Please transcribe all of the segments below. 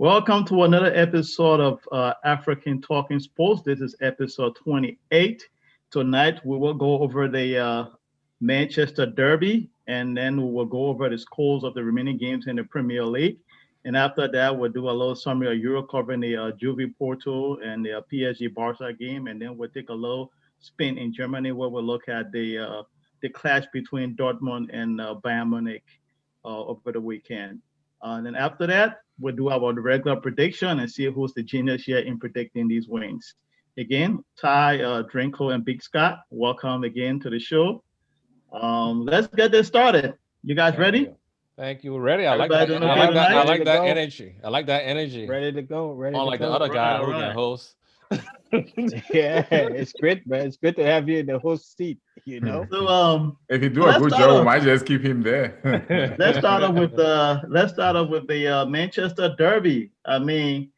Welcome to another episode of African Talking Sports. This is episode 28. Tonight we will go over the Manchester Derby, and then we will go over the scores of the remaining games in the Premier League. And after that, we'll do a little summary of Euro covering the Juve Porto and the PSG Barca game, and then we'll take a little spin in Germany where we'll look at the clash between Dortmund and Bayern Munich over the weekend. And then after that, we'll do our regular prediction and see who's the genius here in predicting these wins. Again, Ty, Drinko, and Big Scott, welcome again to the show. Let's get this started. You guys ready? Thank you. Ready? I like Everybody that. doing I okay like that. I tonight? like that go. energy. I like that energy. Ready to go. Ready to Unlike the go. other guy Right, who right. can host. Yeah, it's great, man. It's good to have you in the host seat. So If you do Let's a good start job, we off. might just keep him there. let's start off with the Manchester Derby. I mean,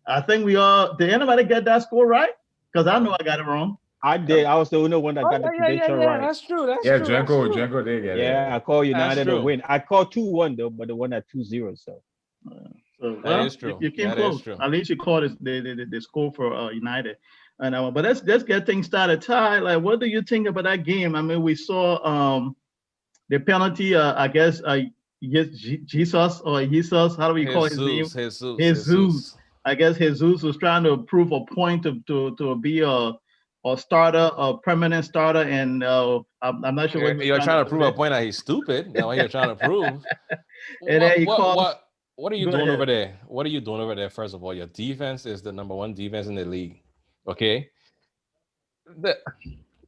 I think we all did. Anybody get that score right? Because I know I got it wrong. I did. I was the only one that got the prediction right. That's true. That's Yeah, true. that's true. Django did get Yeah, it. I call United true. a win. I called 2-1 though, but the one at 2-0. So So That is true. You came That is close. true. At least you called it the score for United. And but let's get things started. Ty, like, what do you think about that game? I mean, we saw the penalty. I guess Jesus or Jesus. How do we call his name? Jesus. I guess Jesus was trying to prove a point to be a starter, a permanent starter, and I'm not sure what he was You're trying to prove a say. point that he's stupid. That's what you're trying to prove. And then he calls. What are you Go doing ahead. over there? What are you doing over there? First of all, your defense is the number one defense in the league. Okay,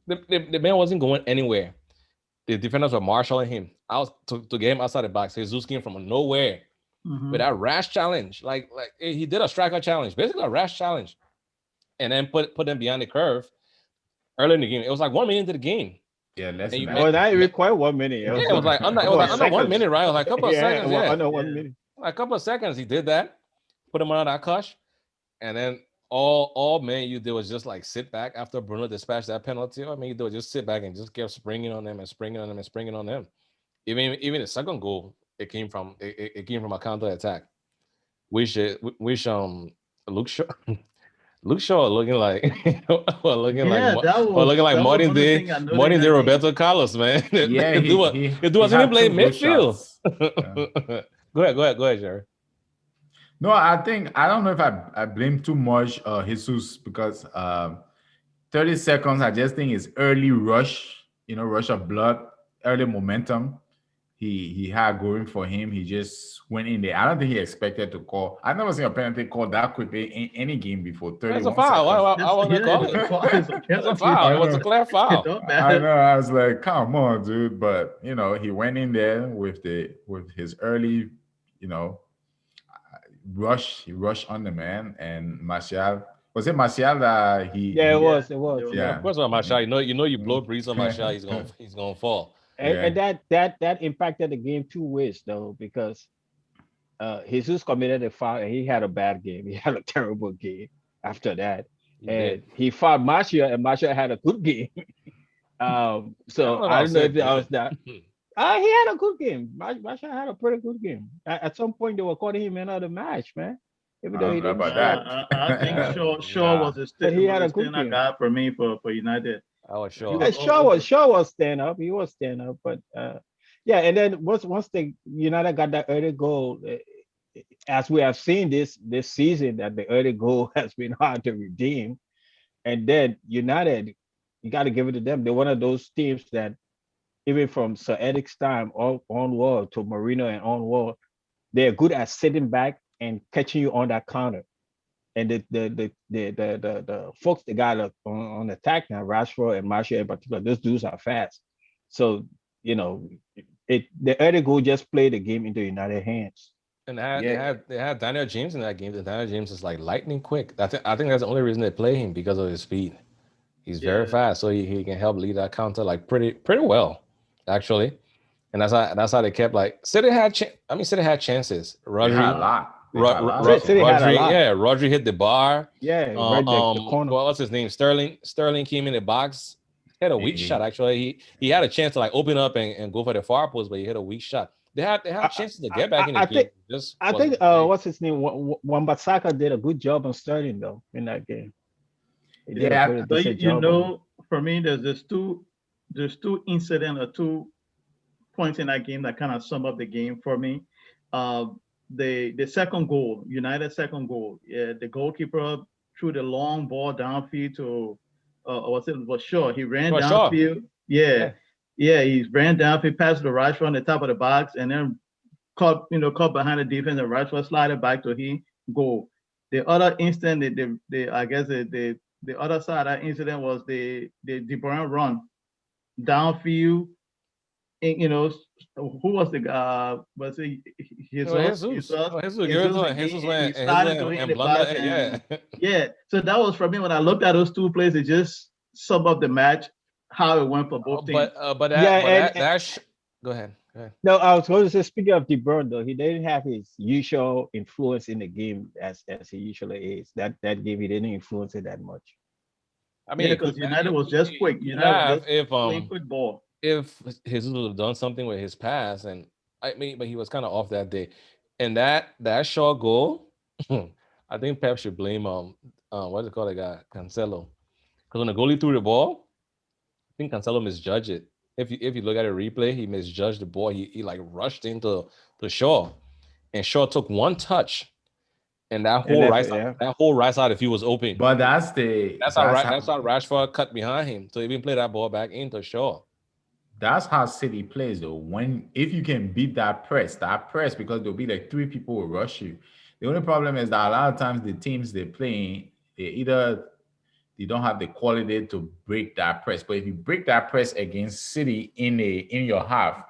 the man wasn't going anywhere. The defenders were marshalling him out to get him outside the box. Jesus came from nowhere Mhm. with that rash challenge. Like he did a striker challenge, basically a rash challenge, and then put them behind the curve early in the game. It was like 1 minute into the game. Yeah, less And than you that. make- well, that required 1 minute. Yeah, it was like under Couple of 1 seconds. minute, right? It was like a couple of seconds. Yeah, under 1 Yeah. minute. like a couple of seconds. He did that, put him on that cush, and then all Man U did was just like sit back after Bruno dispatched that penalty. I mean, you do just sit back and just kept springing on them and springing on them and springing on them. Even the second goal, it came from a counter attack. Wish Luke Shaw Luke Shaw looking like looking Yeah, like that looking like was Martin one of the De thing I noticed Martin that De game. Roberto Carlos, man. Yeah, it do was had he play two good midfield. shots. Yeah. Go ahead, Jerry. No, I don't know if I blame too much Jesus because 30 seconds, I just think is early rush, rush of blood, early momentum. He had going for him. He just went in there. I don't think he expected to call. I've never seen a penalty called that quick in any game before. 31 That's a foul. seconds. I want to call It's a it. foul. It's a It's a penalty. foul. It was a know. clear foul. Don't I matter. know. I was like, come on, dude. But he went in there with his early, rush. He rushed on the man, and Martial, was it Martial that he? Yeah, it he- was. It was. Yeah. Of course, on Martial, you blow breeze on Martial, he's gonna fall. And that impacted the game two ways though, because Jesus committed a foul and he had a bad game. He had a terrible game after that. He And did. he fought Martial and Martial had a good game. So I don't know if that was that. He had a good game. Martial had a pretty good game. At some point they were calling him man of the match, man. Even though I he don't know didn't about score. that. I think Shaw Nah. was a But he had a good stand-up game. guy for me for United. I was He sure. was Shaw was stand up. He was stand up, but yeah. And then once the United got that early goal, as we have seen this season, that the early goal has been hard to redeem. And then United, you got to give it to them. They're one of those teams that, even from Sir Eric's time onward to Marino and onward, they're good at sitting back and catching you on that counter. And the folks they got on attack now, Rashford and Martial in particular, those dudes are fast. So the early goal just played the game into United hands. And Yeah. they had Daniel James in that game. The Daniel James is like lightning quick. I think that's the only reason they play him, because of his speed. He's very Yeah. fast, so he can help lead that counter like pretty well, actually. And that's how they kept like City had chances. They Rodri, had a lot. They Ro- had a lot. Ro- City had a Rodri, lot. yeah, Rodri hit the bar. Yeah, right the corner. What's his name? Sterling came in the box. He had a weak Yeah. shot. Actually, he had a chance to like open up and go for the far post, but he hit a weak shot. had chances to get back in the I game. think Just I think wasn't there. what's his name? Wambasaka did a good job on Sterling though in that game. He did a Yeah, pretty But decent you job on him. know, for me, there's two incident or 2 points in that game that kind of sum up the game for me. Uh, the second goal, United second goal. Yeah, the goalkeeper threw the long ball downfield to was Shaw. He ran For sure. downfield. Yeah, Yeah. yeah, he ran downfield, passed the right on the top of the box, and then caught behind the defense, and right slided back to him goal. The other instant, I guess the other side of that incident was the De Bruyne run downfield. And, who was the was it No, Jesus? Jesus. Jesus, No, Jesus. Jesus Jesus went, Jesus again, and he went, Jesus slided to went him in and the blunder. box, Yeah. and yeah. So that was for me when I looked at those two plays. It just summed up the match, how it went for both teams. Yeah, Go ahead. Go ahead. no, I was going to say, speaking of De Bruyne, though, he didn't have his usual influence in the game as he usually is. That game, he didn't influence it that much. I Yeah, mean, because United was just quick. you United was laugh just playing quick ball. if Jesus would have done something with his pass, and I mean, but he was kind of off that day, and that short goal, I think Pep should blame what do you call that guy, Cancelo, because when the goalie threw the ball, I think Cancelo misjudged it. If you look at a replay, he misjudged the ball. He like rushed into the Shaw, and Shaw took one touch, and that And whole that, right side, yeah. that whole right side, if he was open, but that's how Rashford cut behind him. So he didn't play that ball back into Shaw. that's how City plays though. When if you can beat that press because there'll be like three people will rush you. The only problem is that a lot of times the teams they're playing, they don't have the quality to break that press. But if you break that press against City in your half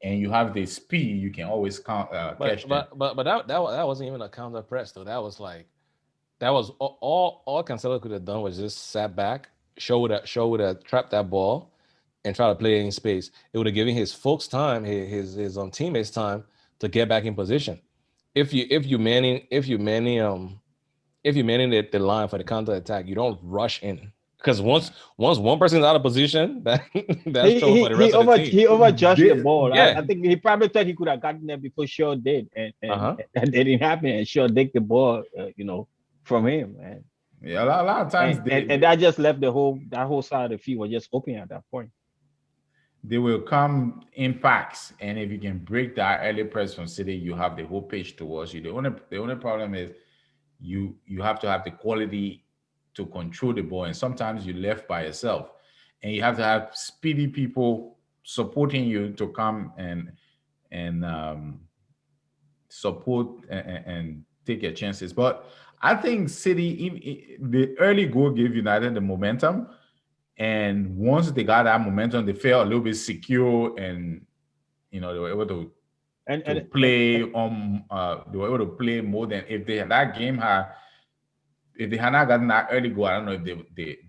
and you have the speed, you can always catch them. But that wasn't even a counter press though. That was all Cancelo could have done was just sat back, show would have trapped that ball, and try to play it in space. It would have given his folks time, his teammates time to get back in position. If you manning the line for the counter attack, you don't rush in because once one person's out of position, that's trouble for the rest of the team. He overjudged the They- ball. Yeah. I think he probably thought he could have gotten there before Shaw did, and Uh-huh. that didn't happen. And Shaw take the ball, from him, and Yeah, a lot of times and that just left that whole side of the field was just open at that point. they will come in packs, and if you can break that early press from City, you have the whole pitch towards you. The only problem is you have to have the quality to control the ball, and sometimes you're left by yourself, and you have to have speedy people supporting you to come and support and take your chances. But I think City, the early goal gave United the momentum. And once they got that momentum, they felt a little bit secure, and they were able to And play they were able to play more than if they had not gotten that early goal. I don't know if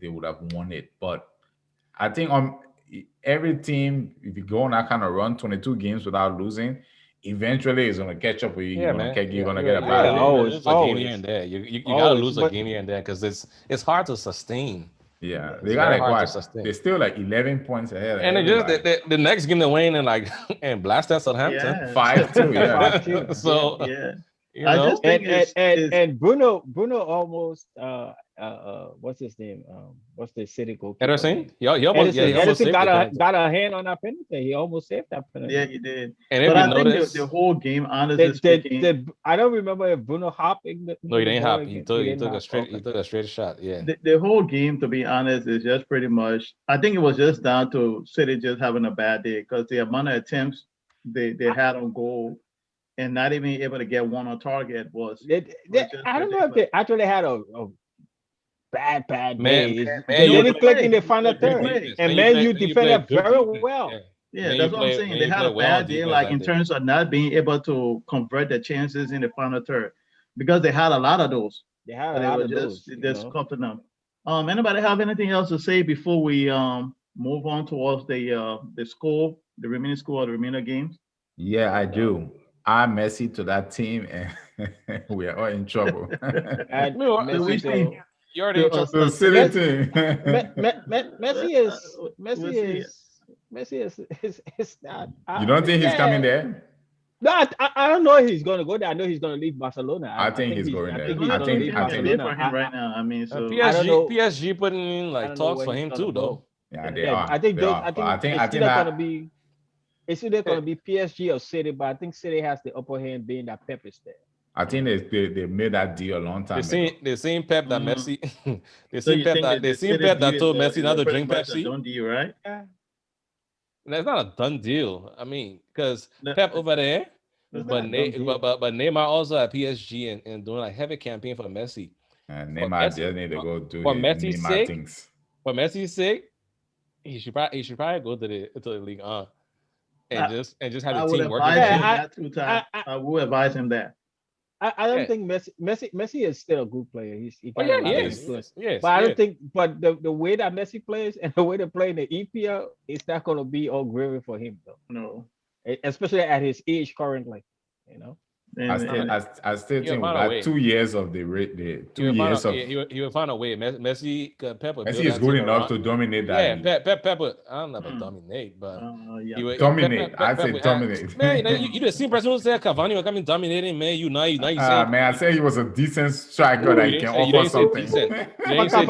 they would have won it. But I think every team, if you go on that kind of run, 22 games without losing, eventually it's gonna catch up with you. Yeah, You're man. gonna get a yeah, bad day. always, Lose a game here always. and there. You gotta Always, lose a but- game here and there because it's hard to sustain. Yeah, It's they got very like hard to what? sustain. They're still like 11 points ahead. Of And they just everybody. the next game they win and blast at Southampton. Yeah. 5-2, yeah. 5-2, So Yeah. you I know, just think and Bruno almost what's his name? What's the City goalkeeper? Ederson, he almost Ederson saved the got penalty. a hand on that penalty. He almost saved that penalty. yeah, he did. And if But you I think notice, the whole game, honestly speaking, I don't remember if Bruno hopped in the no, he didn't ball hop. He again. took a hop. straight Okay. he took a straight shot. Yeah. the whole game, to be honest, is just pretty much. I think it was just down to City just having a bad day because the amount of attempts they had on goal and not even able to get one on target was. I don't know if they actually had a bad Man, day. man, They you didn't click in the final play. third, Play. and Man, Man you U play defended good very defense. well. Yeah. Yeah, Man, that's you what I'm play- saying. man, They you had play a well on bad day, defense like that in day. terms of not being able to convert the chances in the final third, because they had a lot of those. They had But a it lot was of those. just coping them. Anybody have anything else to say before we move on towards the score, the remaining score of the remaining games? Yeah, I do. I'm Messi to that team, and we are all in trouble. And No, So we Messi, see. You already in So, trouble. the City team. Messi is not. You don't think he's coming there? No, I don't know if he's gonna go there. I know he's gonna leave Barcelona. I think he's going I there. think There's he's only I gonna two think leave teams I can bid think for Barcelona. him right now. I mean, so I don't PSG know. PSG putting in I like don't know talks where for he's him gonna too, go. though. yeah, they Yeah, are. I think They those. are. I But I think think it's I think either gonna that be PSG or City, but I think City has the upper hand being that Pep is there. I think they made that deal a long They time seen ago. they seen Pep that mhm. Messi. they So seen you Pep think that that they the seen city Pep deal that told Messi is not a to pretty drink much a Pepsi. done deal, right? Yeah, And that's not a done deal. I mean, because No, Pep over there, it's uh-huh. not a done deal. But Neymar also at PSG and doing like heavy campaign for Messi. And For Neymar Messi, just need to go do for his Messi's Neymar sake, things. for Messi's sake, he should probably go to the league I, and just have the I would team working advise for him him. Yeah, that too, Ty. I, I, I would advise him that. I don't Yeah. think Messi is still a good player. He Oh got a yeah, lot of yes, influence. yes, yes, But I don't yes. think but the way that Messi plays and the way they play in the EPL, it's not gonna be all gravy for him though. No, Especially at his age currently. You know. I and still and I still He'll think we find a got way. 2 years of the He two will find years a of he will find a way. Messi, Pep will Messi build is that good team enough around. to dominate that Yeah, league. Pep would, I don't know about mm, dominate, but yeah. he would Dominate. I Pep say would, dominate. man. You Mm. the same person who said Cavani was coming dominating, man. You saying Man, I said he was a decent striker ooh, that he can you offer didn't say something. decent. You But didn't say decent.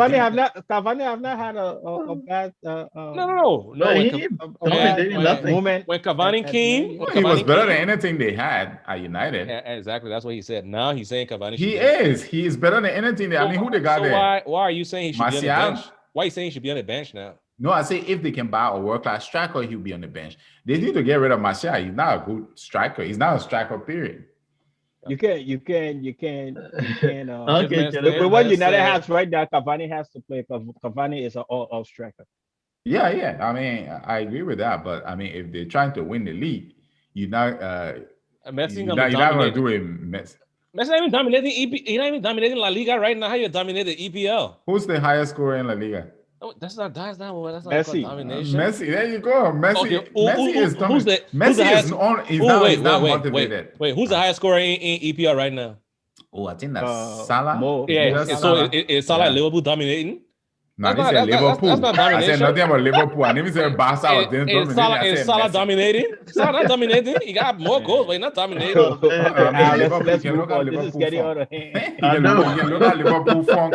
Cavani have not had a bad No. But When he a bad dominating nothing. moment when Cavani Man came, U. when He was Cavani better than came, anything they had at United. yeah, exactly. That's what he said. Now he's saying Cavani should He be on the is. bench. He is better than anything. I mean, who they got So there? why are you saying he should be on the Martial? bench? Why are you saying he should be on the bench now? No, I say if they can buy a world class striker, he'll be on the bench. They need to get rid of Martial. He's not a good striker. He's not a striker, period. You can This Okay, man, with gentlemen, what man United said, has right now, Cavani has to play because Cavani is an all striker. Yeah. I mean, I agree with that. But I mean, if they're trying to win the league, you're not Messi gonna be you're not gonna dominating. do a mess. Messi not even dominating He's not even dominating La Liga right now. How you dominate the EPL? Who's the highest scorer in La Liga? Oh, that's not called Messi. domination. Messi. There you go. Okay, Messi is who's dominant. the Messi is highest? on. He's Oh, now. He's not motivated. wait. Who's the highest scorer in EPL right now? Oh, I think that's Salah. Yeah, Mo it's, Salah. so Salah. it's Salah Yeah. Liverpool dominating. No, That's he not said that's Liverpool. not I said domination. nothing about Liverpool. I didn't say Barca or didn't dominate. I Is said Salah Messi. dominating? Salah not dominating. He got more goals, but he's not dominating. oh, man, I mean, Liverpool. You Let's can look move at on. This is Liverpool getting form. out of hand. I know. You can look at Liverpool form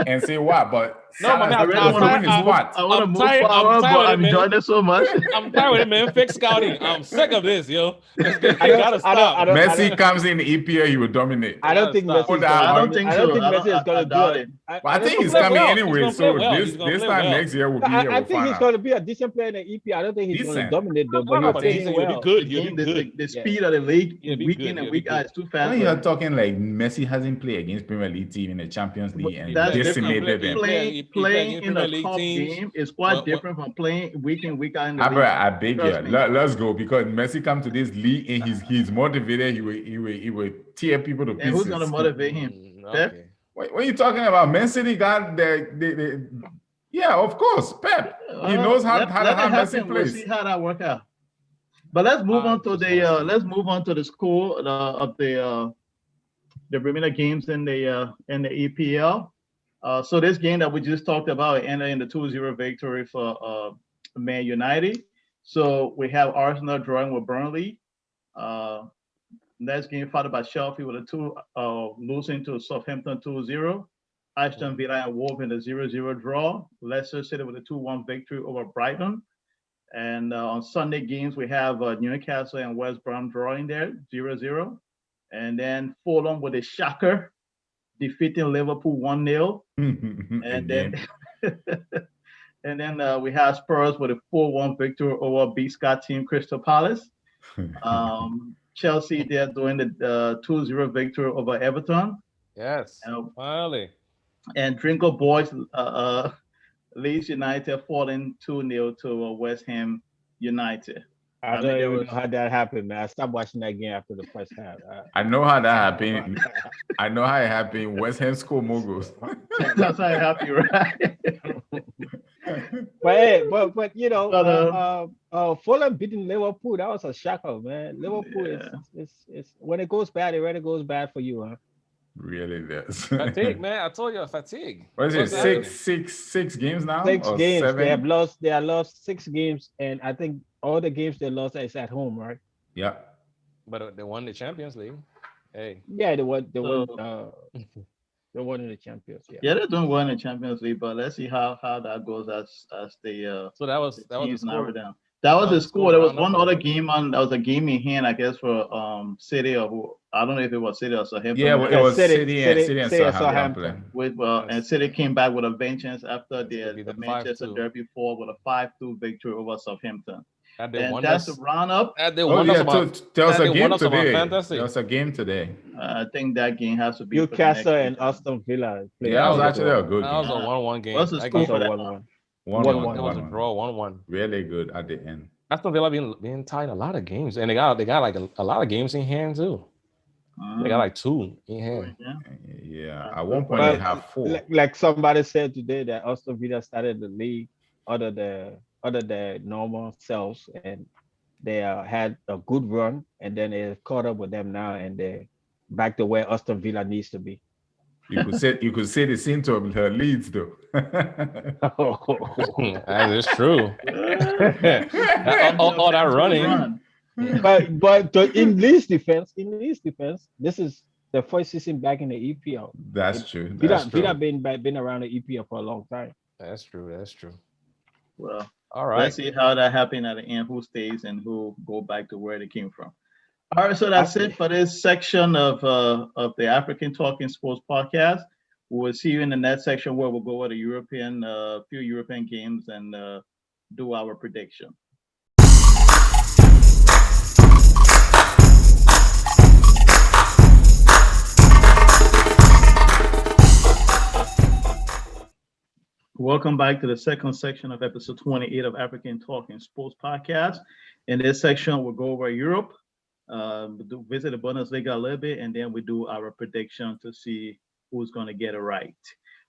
and say what, but No, my Salah's man, I not really going want to to win his move. spot. I want to move I'm forward, tired but with it, I'm man. enjoying it so much. I'm tired with it, man. Fake scouting. I'm sick of this, yo. It gotta stop. Messi comes in the EPL, he will dominate. I don't think Stop. Messi is I gonna. don't think I don't so. think Messi is I gonna do doubt it. it. But I I don't think he's think play coming well. He's anyway. gonna play So well. this He's gonna this play time well. next year we'll be here. I We'll think find he's out. going to be a decent player in the EP. I don't think he's going to Decent. dominate though, but No, he'll but play he him said he'll be well. good. The He'll game, be the, good. the speed of the league, He'll be week good. in and He'll be week out, is too fast. When for you're him. talking like Messi hasn't played against Premier League team in the Champions League and That's decimated different. them. He play Playing against in Premier a League cup teams. game is quite What- different from playing week in, week out in the league. Abra, I beg you, Trust me. let's go because Messi come to this league and he's motivated. He will tear people to And who's going to pieces. motivate him? Pep? Okay. When you're talking about Man City, got the yeah, of course, Pep. He knows how let how it Messi happen. We'll plays. see how that work out. But let's move on to the score of the remaining games in the EPL. So this game that we just talked about ended in the 2-0 victory for Man United. So we have Arsenal drawing with Burnley. Next game followed by Sheffield with losing to Southampton 2-0. Aston Villa and Wolves in the 0-0 draw. Leicester City with a 2-1 victory over Brighton. And on Sunday games, we have Newcastle and West Brom drawing there, 0-0. And then Fulham with a shocker, defeating Liverpool 1-0. And then and then we have Spurs with a 4-1 victory over B-Scott team Crystal Palace. Chelsea, they're doing the 2-0 victory over Everton. Yes. Finally. And Drinker Boys, Leeds United falling 2-0 to West Ham United. I don't even know how that happened, man. I stopped watching that game after the first half. I know how that happened. I know how it happened. West Ham score moguls. That's how happy, right? but you know, Fulham beating Liverpool, that was a shocker, man. Liverpool is when it goes bad, it really goes bad for you, huh? Really does. Fatigue, man. I told you, fatigue. What is it? Six games now? 6 or games. 7? They have lost 6 games, and I think all the games they lost is at home, right? Yeah. But they won the Champions League. Hey, Yeah, So they won in the champions. Yeah. yeah, they're doing well in the Champions League, but let's see how that goes as so that the was the teams narrow score. down. That That was was the the score score. There was roundup one for the other week. game on. That was a game in hand, I guess, for City or who, I don't know if it was City or Yeah, Southampton. well, it Yeah, was City, City and City, and Southampton playing. Southampton. With and Yes, City came back with a vengeance after and City the beat the them five Manchester two. Derby 4 with a 5-2 victory over Southampton. That they And won that's the us. roundup. That they Oh won us yeah, about. there was That a they won game us about today. There fantasy. was a game today. I think that game has to be for the Newcastle next and weekend. Aston Villa played Yeah, That that was was a 2-2. actually a good that was game. a 1-1 What's game. the That score game That's a for that one? 1-1. One One one, it one. was one a one. draw, 1-1. Really good at the end. Aston Villa being tied in a lot of games, and they got like a lot of games in hand too. They got Mm, like two in oh, hand. yeah, Yeah, that's at good one for point they But them. have four. like somebody said today that Aston Villa started the league under the normal selves, and they had a good run, and then they caught up with them now, and they back to where Aston Villa needs to be. You could say the same to her Leeds though. That is true. Defend the All that offensive running. run. In Leeds defense, this is the first season back in the EPL. It, That's true. That's Villa true. been around the EPL for a long time. That's true. That's true. Well, All let's right. see how that happens at the end. Who stays and who go back to where they came from. All right, so that's it Actually, for this section of the African Talking Sports podcast. We will see you in the next section where we'll go over the European few European games and do our prediction. Welcome back to the second section of episode 28 of African Talking Sports Podcast. In this section, we'll go over Europe, visit the Bundesliga a little bit, and then we do our prediction to see who's going to get it right.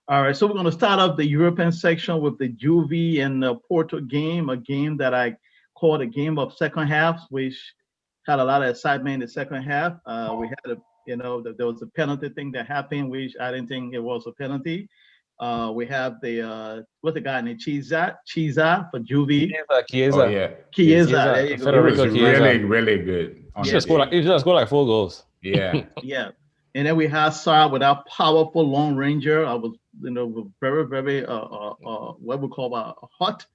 All right, so we're going to start off the European section with the Juve and Porto game, a game that I called a game of second halves, which had a lot of excitement in the second half. We had there was a penalty thing that happened, which I didn't think it was a penalty. We have the what's the guy named Chiesa for Juve. Chiesa, Oh Chiesa, yeah, Chiesa, Chiesa. there you go. He was Federico Chiesa. really, really good on He Yeah. the just scored like day. he just scored like 4 goals. Yeah, Yeah. And then we have Saar with our powerful long ranger. I was, very, very, what we call a hot.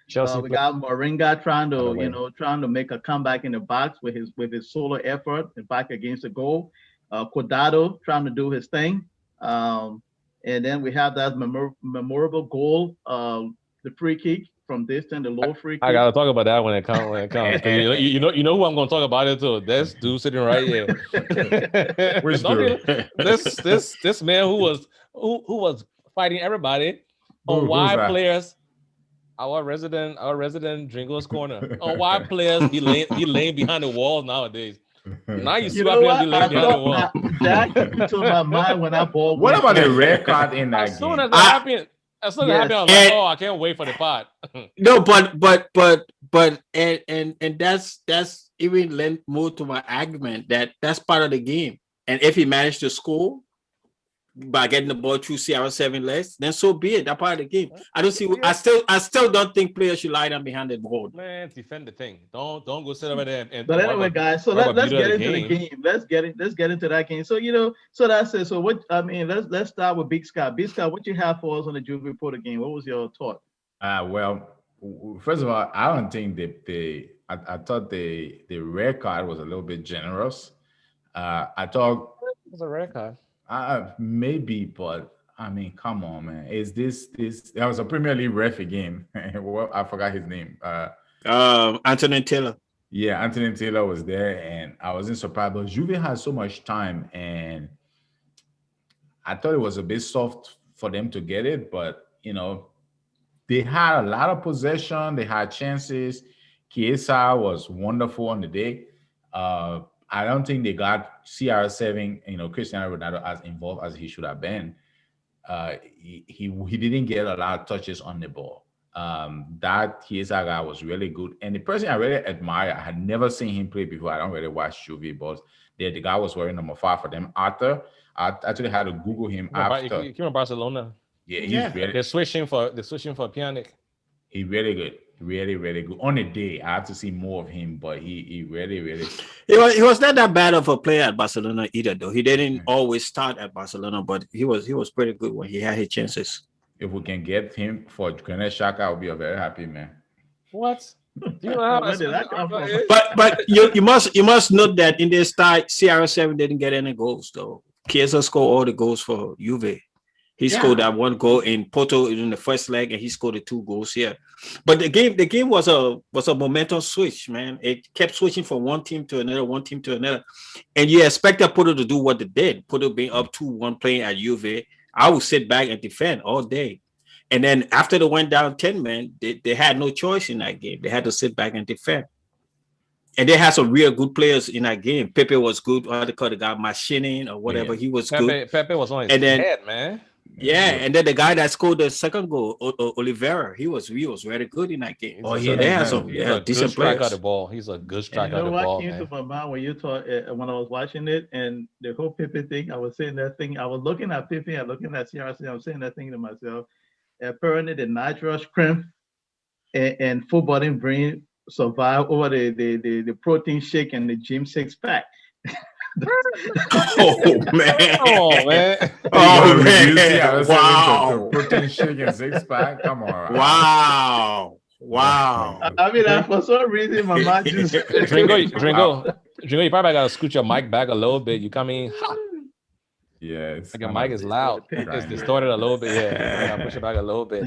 Chelsea We played got Moringa trying by the to, way. trying to make a comeback in the box with his solo effort and back against the goal. Cuadrado trying to do his thing. And then we have that memorable goal, the free kick from distance, the low free kick. I gotta talk about that when it comes. When it comes, 'cause you know who I'm gonna talk about it too. This dude sitting right here. which Don't dude? this man who was fighting everybody on Who's why that? players. Our resident Dringo's corner on why players be laying behind the walls nowadays. Now you see You why know players what? be laying behind the wall. That you took my mind when I ball. What about the red card in that As soon game? as it happened, as soon as it Yes. happened, I was like, oh, I can't wait for the pod. No, and that's even lent more to my argument that that's part of the game. And if he managed to score by getting the ball through CR7 legs, then so be it. That's part of the game. I don't see. I still don't think players should lie down behind the ball. Man, defend the thing. Don't go sit over there and But anyway, guys, so worry about let's beauty get of into the game. Let's get into that game. So so that's it. So what I mean, let's start with Big Scott. Big Scott, what you have for us on the Juve Porto game? What was your thought? Well, first of all, I don't think I thought the red card was a little bit generous. I thought It was a red card. maybe, but I mean, come on, man. Is this? There was a Premier League ref game. Well, I forgot his name. Anthony Taylor. Yeah, Anthony Taylor was there, and I wasn't surprised. But Juve had so much time, and I thought it was a bit soft for them to get it. But they had a lot of possession. They had chances. Chiesa was wonderful on the day. I don't think they got CR7, Cristiano Ronaldo, as involved as he should have been. He didn't get a lot of touches on the ball. That Chiesa guy was really good. And the person I really admire, I had never seen him play before. I don't really watch Juve, but the guy was wearing number 5 for them. Arthur, I actually had to Google him after. He came from Barcelona. Yeah, he's Yeah. really, They're switching for Pjanic. he's really good. Really, really good. On a day, I have to see more of him, but he really, really. He was not that bad of a player at Barcelona either, though. He didn't always start at Barcelona, but he was pretty good when he had his chances. If we can get him for Granit Xhaka, I'll be a very happy man. What? Do you know how Where did that come from? But you must note that in this start, CR7 didn't get any goals though. Chiesa scored all the goals for Juve. He scored that one goal in Porto in the first leg, and he scored the 2 goals here. But the game was a momentum switch, man. It kept switching from one team to another, and you expected Porto to do what they did. Porto being up 2-1 playing at Juve, I would sit back and defend all day. And then after they went down 10 men, they had no choice in that game. They had to sit back and defend. And they had some real good players in that game. Pepe was good. What they call the guy, Machinin or whatever. He was good. Pepe was on his And then- head, man. Yeah, and then the guy that scored the second goal, Oliveira, he was very good in that game. They had some He's a decent good striker players. of the ball. He's a good And striker you of know the what ball, came man. to my mind when you talk when I was watching it, and the whole Pepe thing. I was saying that thing. I was looking at Pepe and looking at CRC. I was saying that thing to myself. Apparently, the nitrous cramp and full body brain survive over the protein shake and the gym 6-pack. Oh man! Oh man! Oh man! man! Wow! Protein shake and 6-pack. Come on! Wow! I mean, for some reason, my mind just Dringo, you probably gotta scoot your mic back a little bit. You come in hot. Yes. Like your mic is loud. It's distorted a little bit. Yeah, I gotta push it back a little bit.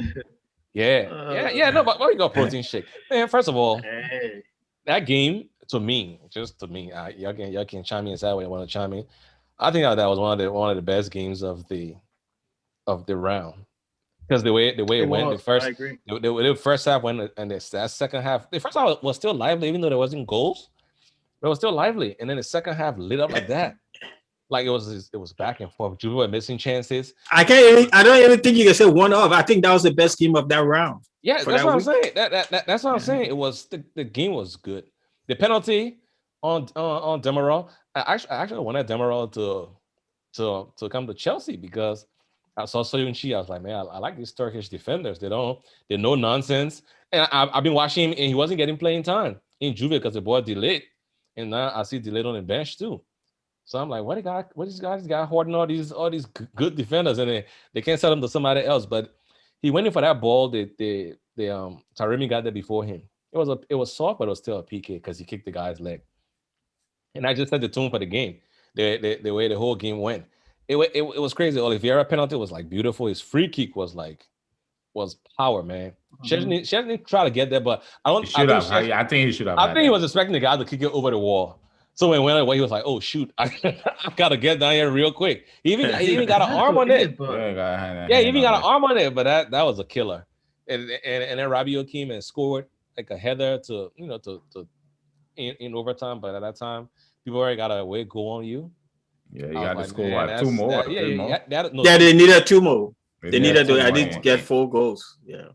Yeah. No, but what you got protein shake? Man, first of all, Hey. that game to me, y'all can chime in that way. Want to chime in? I think that was one of the best games of the round because the way it went. Was, The I agree. the first half went and that second half. The first half was still lively, even though there wasn't goals. But it was still lively, and then the second half lit up like that. Like it was back and forth. Juve were missing chances. I don't even think you can say one of. I think that was the best game of that round. Yeah, that's what I'm saying. That's what I'm saying. It was the game was good. The penalty on Demiral, I actually wanted Demiral to come to Chelsea because I saw Soyunchi. I was like, man, I like these Turkish defenders. They're no nonsense. And I've been watching him, and he wasn't getting playing time in Juve because the boy delayed, and now I see delayed on the bench too. So I'm like, what these guys got hoarding all these good defenders, and they can't sell them to somebody else. But he went in for that ball. The Taremi got there before him. It was soft, but it was still a PK because he kicked the guy's leg. And I just set the tune for the game. The way the whole game went, it was crazy. Oliveira penalty was like beautiful. His free kick was power, man. Mhm. Chesney tried to get there, but I think he should have. I think he was expecting the guy to kick it over the wall. So when it went away, he was like, "Oh shoot, I gotta get down here real quick." He even got an arm on it. Yeah, he even got an arm on it, but that was a killer. And then Rabiot came and scored like a header to in overtime. But at that time, people already got a away goal on you. Yeah, you got to score 2 more. They needed 2 more. They needed to at least get 4 goals. Yeah.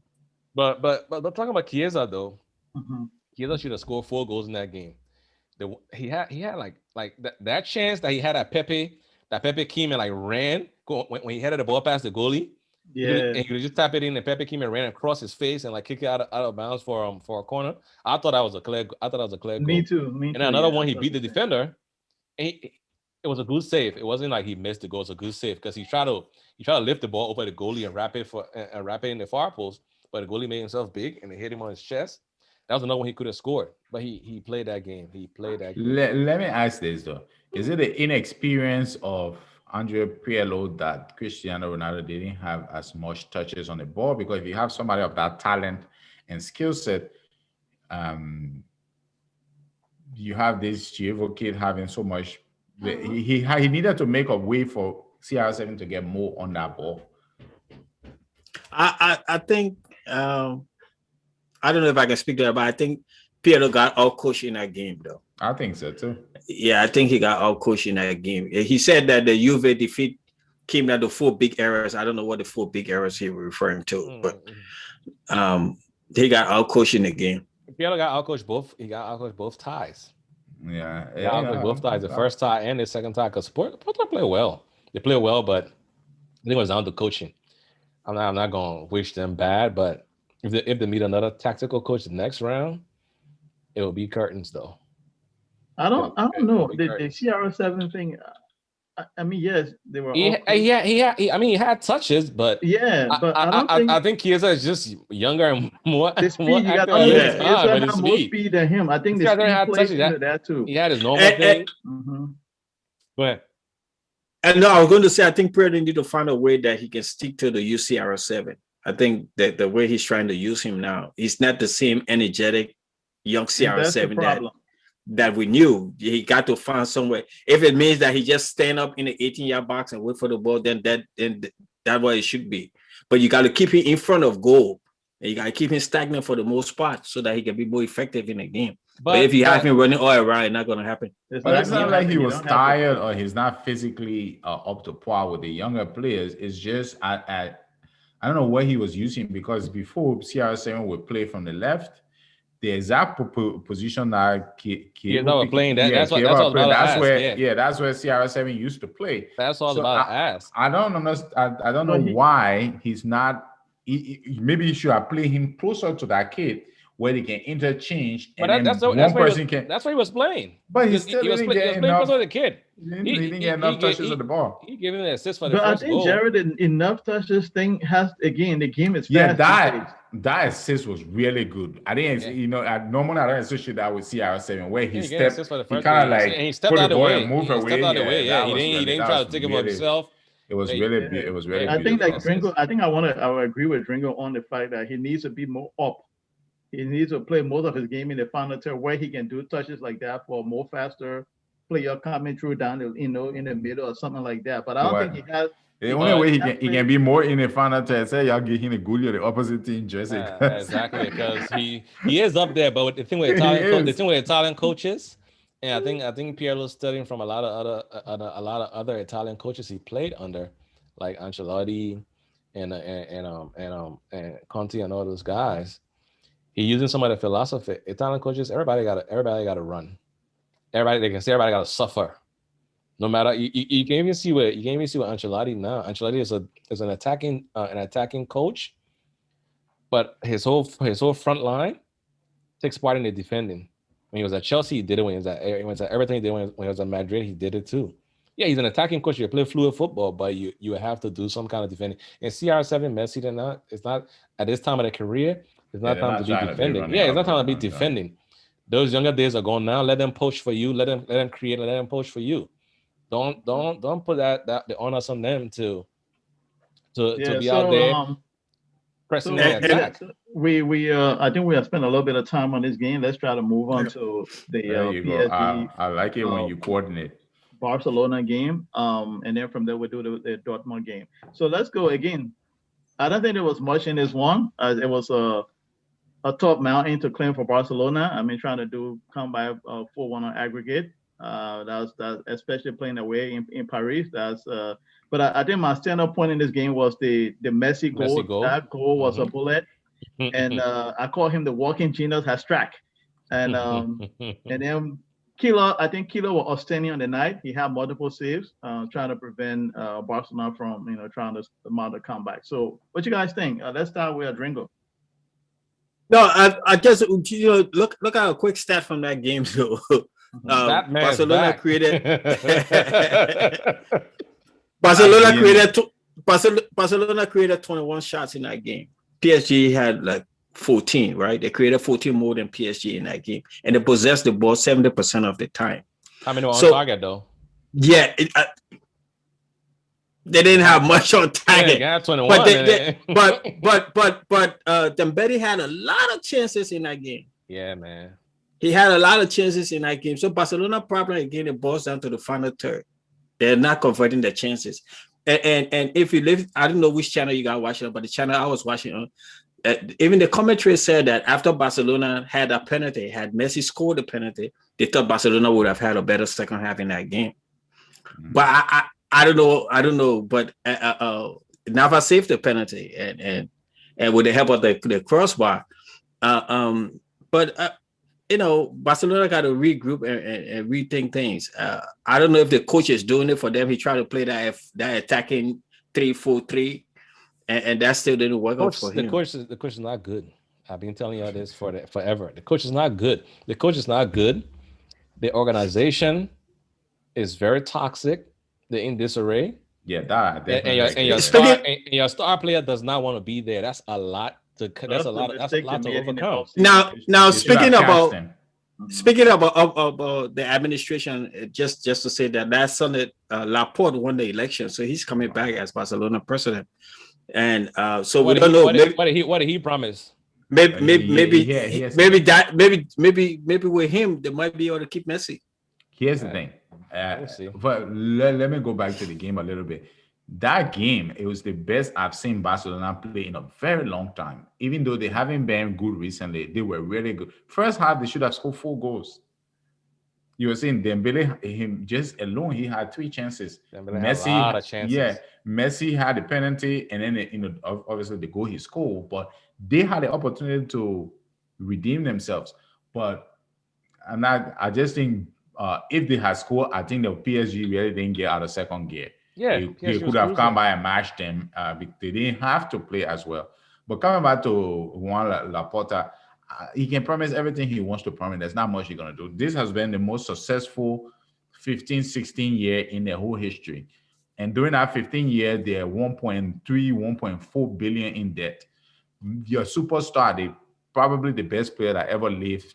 But talking about Chiesa though, Mhm. Chiesa should have scored 4 goals in that game. He had like that chance that he had at Pepe. That Pepe came and like ran when he headed the ball past the goalie. Yeah. And he could just tap it in, and Pepe came and ran across his face and like kick it out of bounds for a corner. I thought that was a clear goal. Me too. And then another one, he beat the defender. And it was a good save. It wasn't like he missed the goal. It was a good save because he tried to lift the ball over the goalie and wrap it in the far post, but the goalie made himself big and it hit him on his chest. That was another one he could have scored, but he played that game. Let me ask this though: is it the inexperience of Andre Pirlo that Cristiano Ronaldo didn't have as much touches on the ball? Because if you have somebody of that talent and skill set, you have this Chievo kid having so much. He needed to make a way for CR7 to get more on that ball. I think I don't know if I can speak to that, but I think Pirlo got out coached in that game though. I think so too. Yeah, I think he got out coached in that game. He said that the Juve defeat came down to 4 big errors. I don't know what the 4 big errors he was referring to, but they got out coached in the game. Pirlo got out coached both. He got out coached both ties. Yeah, He got out coached both ties. The first tie and the second tie. Because Porto play well. They play well, but I think it was down to coaching. I'm not gonna wish them bad, but if they meet another tactical coach the next round, it will be curtains though. I don't It'll know be the curtains. CR7 thing. I mean, yes, they were He, all close. I mean, he had touches, but Yeah, but I don't I think think Chiesa is just younger and more the more speed. You got active to at understand, his Yeah. time, Chiesa but his had more speed. speed than him. I think This the guy don't speed have plays touches. into that too. He had his normal And, thing. Hmm. But and no, I was going to say, I think Purdy need to find a way that he can stick to the UCR7. I think that the way he's trying to use him now, he's not the same energetic young And that's the CR7 problem. that we knew. He got to find somewhere. If it means that he just stand up in the 18-yard box and wait for the ball, then that's what it should be. But you got to keep him in front of goal. And you got to keep him stagnant for the most part so that he can be more effective in the game. But if you have him running all around, it's not going to happen. It's But not it's gonna not like happen. he You was don't have tired to. or he's not physically up to par with the younger players. It's just I don't know what he was using because before CR7 would play from the left, the exact position that Chiesa was playing that. That's what I was play. about to ask. Yeah, That's where CR7 used to play. that's what I was So about to ask. I don't understand. I don't know But he, why he's not. Maybe you should have played him closer to that kid where they can interchange But and then one person can. that's why he was playing. But he Because still he was didn't he get was playing close enough. to the kid. He didn't get enough touches of the ball. He gave him the assist for the but I first think goal. Jared enough touches thing has again the game is Yeah, fast these days. that assist was really good. I didn't, normally I don't associate that with CR7 where he Yeah, he gave an stepped, assist for the he first kind of goal. like And he stepped put out the of the ball way. and moved He stepped away. out of the way. Yeah, That he was didn't really, that try was to take it for really, himself. it was Yeah, really, Yeah. it was really Yeah. I think beautiful. like Dringo, I think I would agree with Dringo on the fact that he needs to be more up. He needs to play most of his game in the final third where he can do touches like that for more faster player coming through down the, in the middle or something like that. But I don't think he But has. the He, only But way he he has can played. be more in the final test, say y'all give him a goalie of the opposite team jersey. exactly, because he is up there. But the thing with He the is. thing with Italian coaches, and I think Pierlo's studying from a lot of other Italian coaches he played under, like Ancelotti and Conte and all those guys. He using some of the philosophy. Italian coaches, everybody got to run. Everybody got to suffer. No matter you can even see what Ancelotti now. Ancelotti is an attacking coach, but his whole front line takes part in the defending. When he was at Chelsea, he did it. When he was at everything, he did it. When he was at Madrid, he did it too. Yeah, he's an attacking coach. You play fluid football, but you have to do some kind of defending. And CR7, Messi, it's not at this time of their career. It's Yeah, not they're time to not be trying to be defending. running Yeah, it's up not time to and be down. defending. Those younger days are gone now. Let them push for you. Let them create. Let them push for you. Don't put the onus on them to Yeah. be out there pressing So the attack. we I think we have spent a little bit of time on this game. Let's try to move on to the There you go. PSG I like it when you coordinate. Barcelona game. And then from there we'll do the Dortmund game. So let's go again. I don't think there was much in this one. It was a top mountain to claim for Barcelona. I mean, trying to come by 4-1 on aggregate. That especially playing away in Paris. But I think my stand-up point in this game was the Messi goal. Messi goal. That goal was a bullet, and I call him the walking genius has track. And then I think Kilo was outstanding on the night. He had multiple saves, trying to prevent Barcelona from trying to mount a comeback. So, what you guys think? Let's start with Adringo. No, I guess look at a quick stat from that game though. Barcelona created Barcelona created 21 shots in that game. PSG had like 14, right? They created 14 more than PSG in that game, and they possessed the ball 70% of the time. How many were on target though? Yeah, they didn't have much on target. Yeah, 21. But Dembele had a lot of chances in that game. Yeah, man. He had a lot of chances in that game. So Barcelona probably again the balls down to the final third. They're not converting the chances. And if you live, I don't know which channel you guys watching, but the channel I was watching on, even the commentary said that after Barcelona had a penalty, had Messi scored the penalty, they thought Barcelona would have had a better second half in that game. But I don't know. But Navas saved the penalty and with the help of the crossbar. But Barcelona got to regroup and rethink things. I don't know if the coach is doing it for them. He tried to play that attacking 3-4-3 and that still didn't work out for The him. coach is not good. I've been telling you this forever. The coach is not good. The coach is not good. The organization is very toxic. They're in disarray. Yeah, that I And, definitely agree your with. star Speaking and your star player does not want to be there. That's a lot to that's That's a the lot that's a mistake they lot to made in the overcome. offseason. now, They should have speaking cashed about him. speaking about the administration, just to say that last Sunday, Laporte won the election, so he's coming back as Barcelona president, and so we don't know. What did he promise? He has Maybe with him they might be able to keep Messi. Here's the thing. We'll see. But let me go back to the game a little bit. That game, it was the best I've seen Barcelona play in a very long time. Even though they haven't been good recently, they were really good. First half, they should have scored 4 goals. You were saying Dembele, him just alone, he had 3 chances. Dembele had a lot of chances. Yeah, Messi had the penalty, and then obviously the goal he scored, but they had the opportunity to redeem themselves. But I just think if they had scored, I think the PSG really didn't get out of second gear. Yeah, They PSG could was have cruising. come by and matched them. They didn't have to play as well. But coming back to Juan Laporta, he can promise everything he wants to promise. There's not much he's going to do. This has been the most successful 15, 16 year in the whole history. And during that 15 years, they're 1.3, 1.4 billion in debt. Your superstar, probably the best player that ever lived,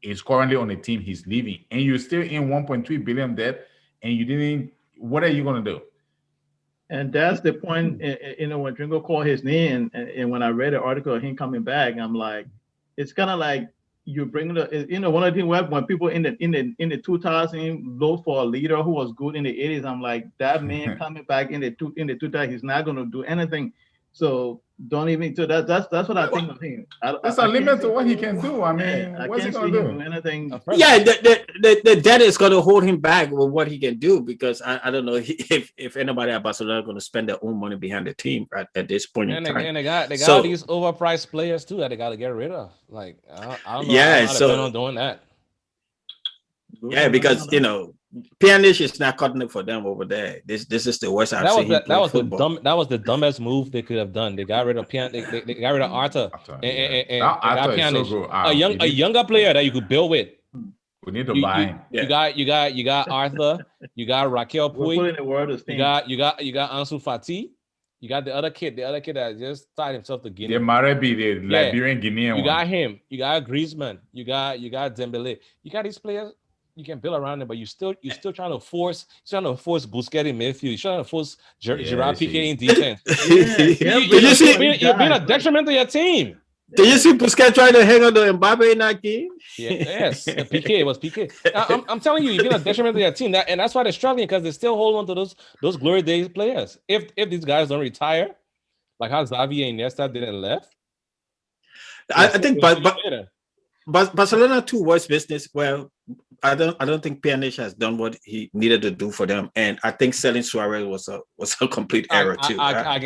is currently on the team he's leaving. And you're still in 1.3 billion debt, and you didn't. What are you going to do? And that's the point, when Dringo called his name, and when I read the article of him coming back, I'm like, it's kind of like you bring one of the things when people in the 2000 look for a leader who was good in the 80s, I'm like, that man coming back in the 2000s, he's not going to do anything. So don't even. So that's what I think of him. There's a limit to what he can do. I mean, what's he going to do? Anything. Yeah, the debt is going to hold him back with what he can do, because I don't know if anybody at Barcelona are going to spend their own money behind the team right at this point in time. And they got these overpriced players too that they got to get rid of. Like I don't know. Yeah, how they plan on doing that. Yeah, because Pjanic is not cutting it for them over there. This is the worst I've seen. That was the dumbest move they could have done. They got rid of Pjanic. They got rid of Arthur. And got Pjanic, so a younger player that you could build with. We need to buy him. You got Arthur. You got Raquel Puig. You got Ansu Fati. You got the other kid that just tied himself to Guinea. There might be the Liberian Guinean. You got him. You got Griezmann. You got Dembele. You got these players. You can build around them, but you're still trying to force Busquets in midfield. You're trying to force Gerard Piqué in defense. You're being a detriment to your team. Did you see Busquets trying to hang on to Mbappe in that game? Yes, Piqué. It was Piqué. I'm telling you, you're being a detriment to your team. And that's why they're struggling, because they still hold on to those glory days players. If these guys don't retire, like how Xavi and Iniesta didn't left. I think, but Barcelona too was business. Well, I don't think Pjanic has done what he needed to do for them, and I think selling Suarez was a complete error too. I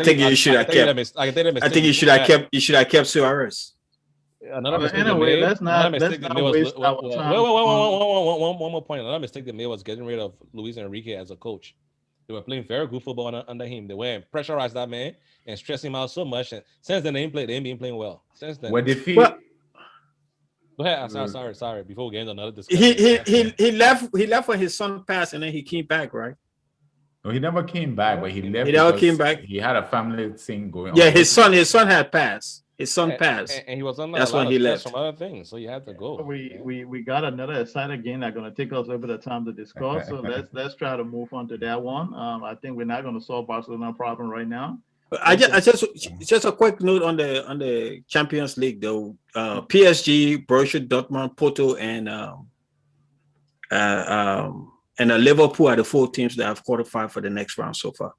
think you should have kept. I think you should have kept Suarez. Another mistake anyway, let's not waste our time. One more point. Another mistake they made was getting rid of Luis Enrique as a coach. They were playing very good football under him. They were pressurized that man and stress him out so much. And since then, they ain't been playing well. Since then, go ahead. Sorry. Before we get into another discussion, he left when his son passed, and then he came back, right? No, he never came back, but he left. He never came back. He had a family thing going on. Yeah, his son had passed. His son passed, and he was on. That's when he left from other things, so you had to go. We got another exciting game that's going to take us a little bit of time to discuss. So let's try to move on to that one. I think we're not going to solve Barcelona problem right now. I just a quick note on the Champions League though. PSG, Borussia Dortmund, Porto, and Liverpool are the 4 teams that have qualified for the next round so far.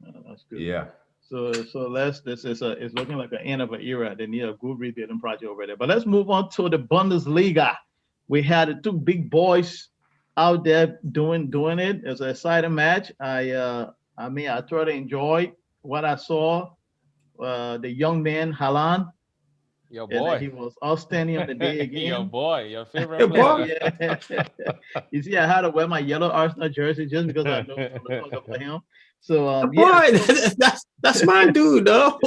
That's good. Yeah. So it's looking like the end of an era. They need a good rebuilding project over there. But let's move on to the Bundesliga. We had the 2 big boys out there doing it. It's an exciting match. I thoroughly enjoyed what I saw. The young man Haaland. Your boy. He was outstanding on the day again. Your boy, your favorite player. Yeah. You see, I had to wear my yellow Arsenal jersey just because I know it's going to talk about him. So Boy, that's my dude, though.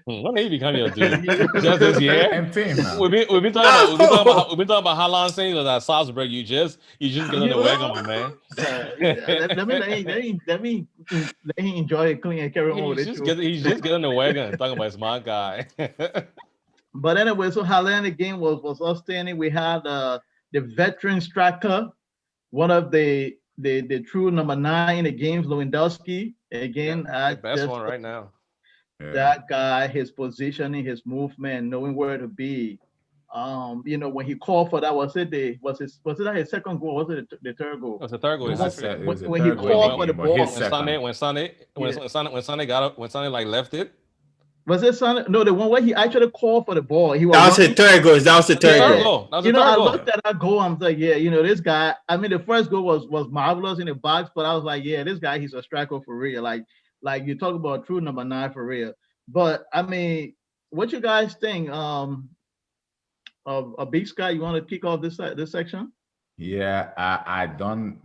When did he become your dude? Yeah. Just this year? And team now. We've been talking about how long saying was at Salzburg. You just get on the wagon, my man. Let me enjoy it clean and carry on with it. He's just get on the wagon and talking about his my guy. But anyway, so Haaland again was outstanding. We had the veteran striker, one of the true number 9 in the games, Lewandowski. Again, the best one right now. Yeah. That guy, his positioning, his movement, knowing where to be. When he called for that, was it that his second goal? Was it the third goal? It was the third goal. It was a When he third goal called in for the the game, but ball, his second. When Sonny got up, when Sonny like left it. Was it Son? No, the one where he actually called for the ball. He was That was the third goal. That was the third Third goal. goal. That was the third I goal. looked at that goal. I'm like, yeah, this guy. I mean, the first goal was marvelous in the box, but I was like, yeah, this guy, he's a striker for real. Like you talk about true number 9 for real. But I mean, what you guys think? Of a Big Sky, you want to kick off this section? Yeah, I don't.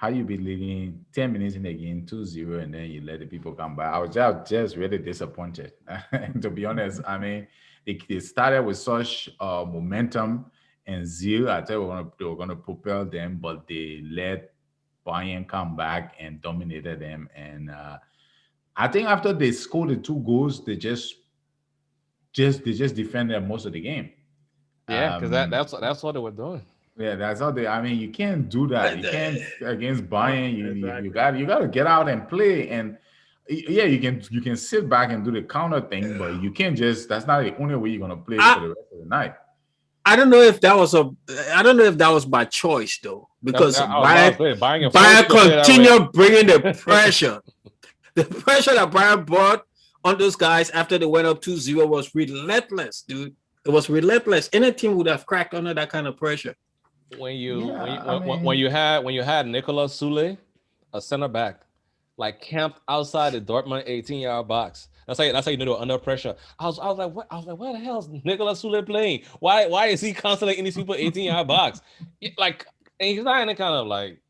How you be leading 10 minutes in the game 2-0 and then you let the people come back? I was just really disappointed. To be honest, I mean, they started with such momentum and zeal. I thought they were gonna propel them, but they let Bayern come back and dominated them. And I think after they scored the 2 goals, they just defended most of the game. Yeah, because that's what they were doing. Yeah, that's how they. I mean, you can't do that. You can't against Bayern. Exactly. You got to get out and play. And yeah, you can sit back and do the counter thing, but you can't just. That's not the only way you're gonna play for the rest of the night. I don't know if that was by choice though, because Bayern continued bringing the pressure. The pressure that Bayern brought on those guys after they went up 2-0 was relentless, dude. It was relentless. Any team would have cracked under that kind of pressure. When you had Nicolas Sule, a center back, like camped outside the Dortmund 18-yard box. That's how you know they were under pressure. I was like, what? I was like, where the hell is Nicolas Sule playing? Why is he constantly in these people 18-yard box? Like, and he's not any kind of like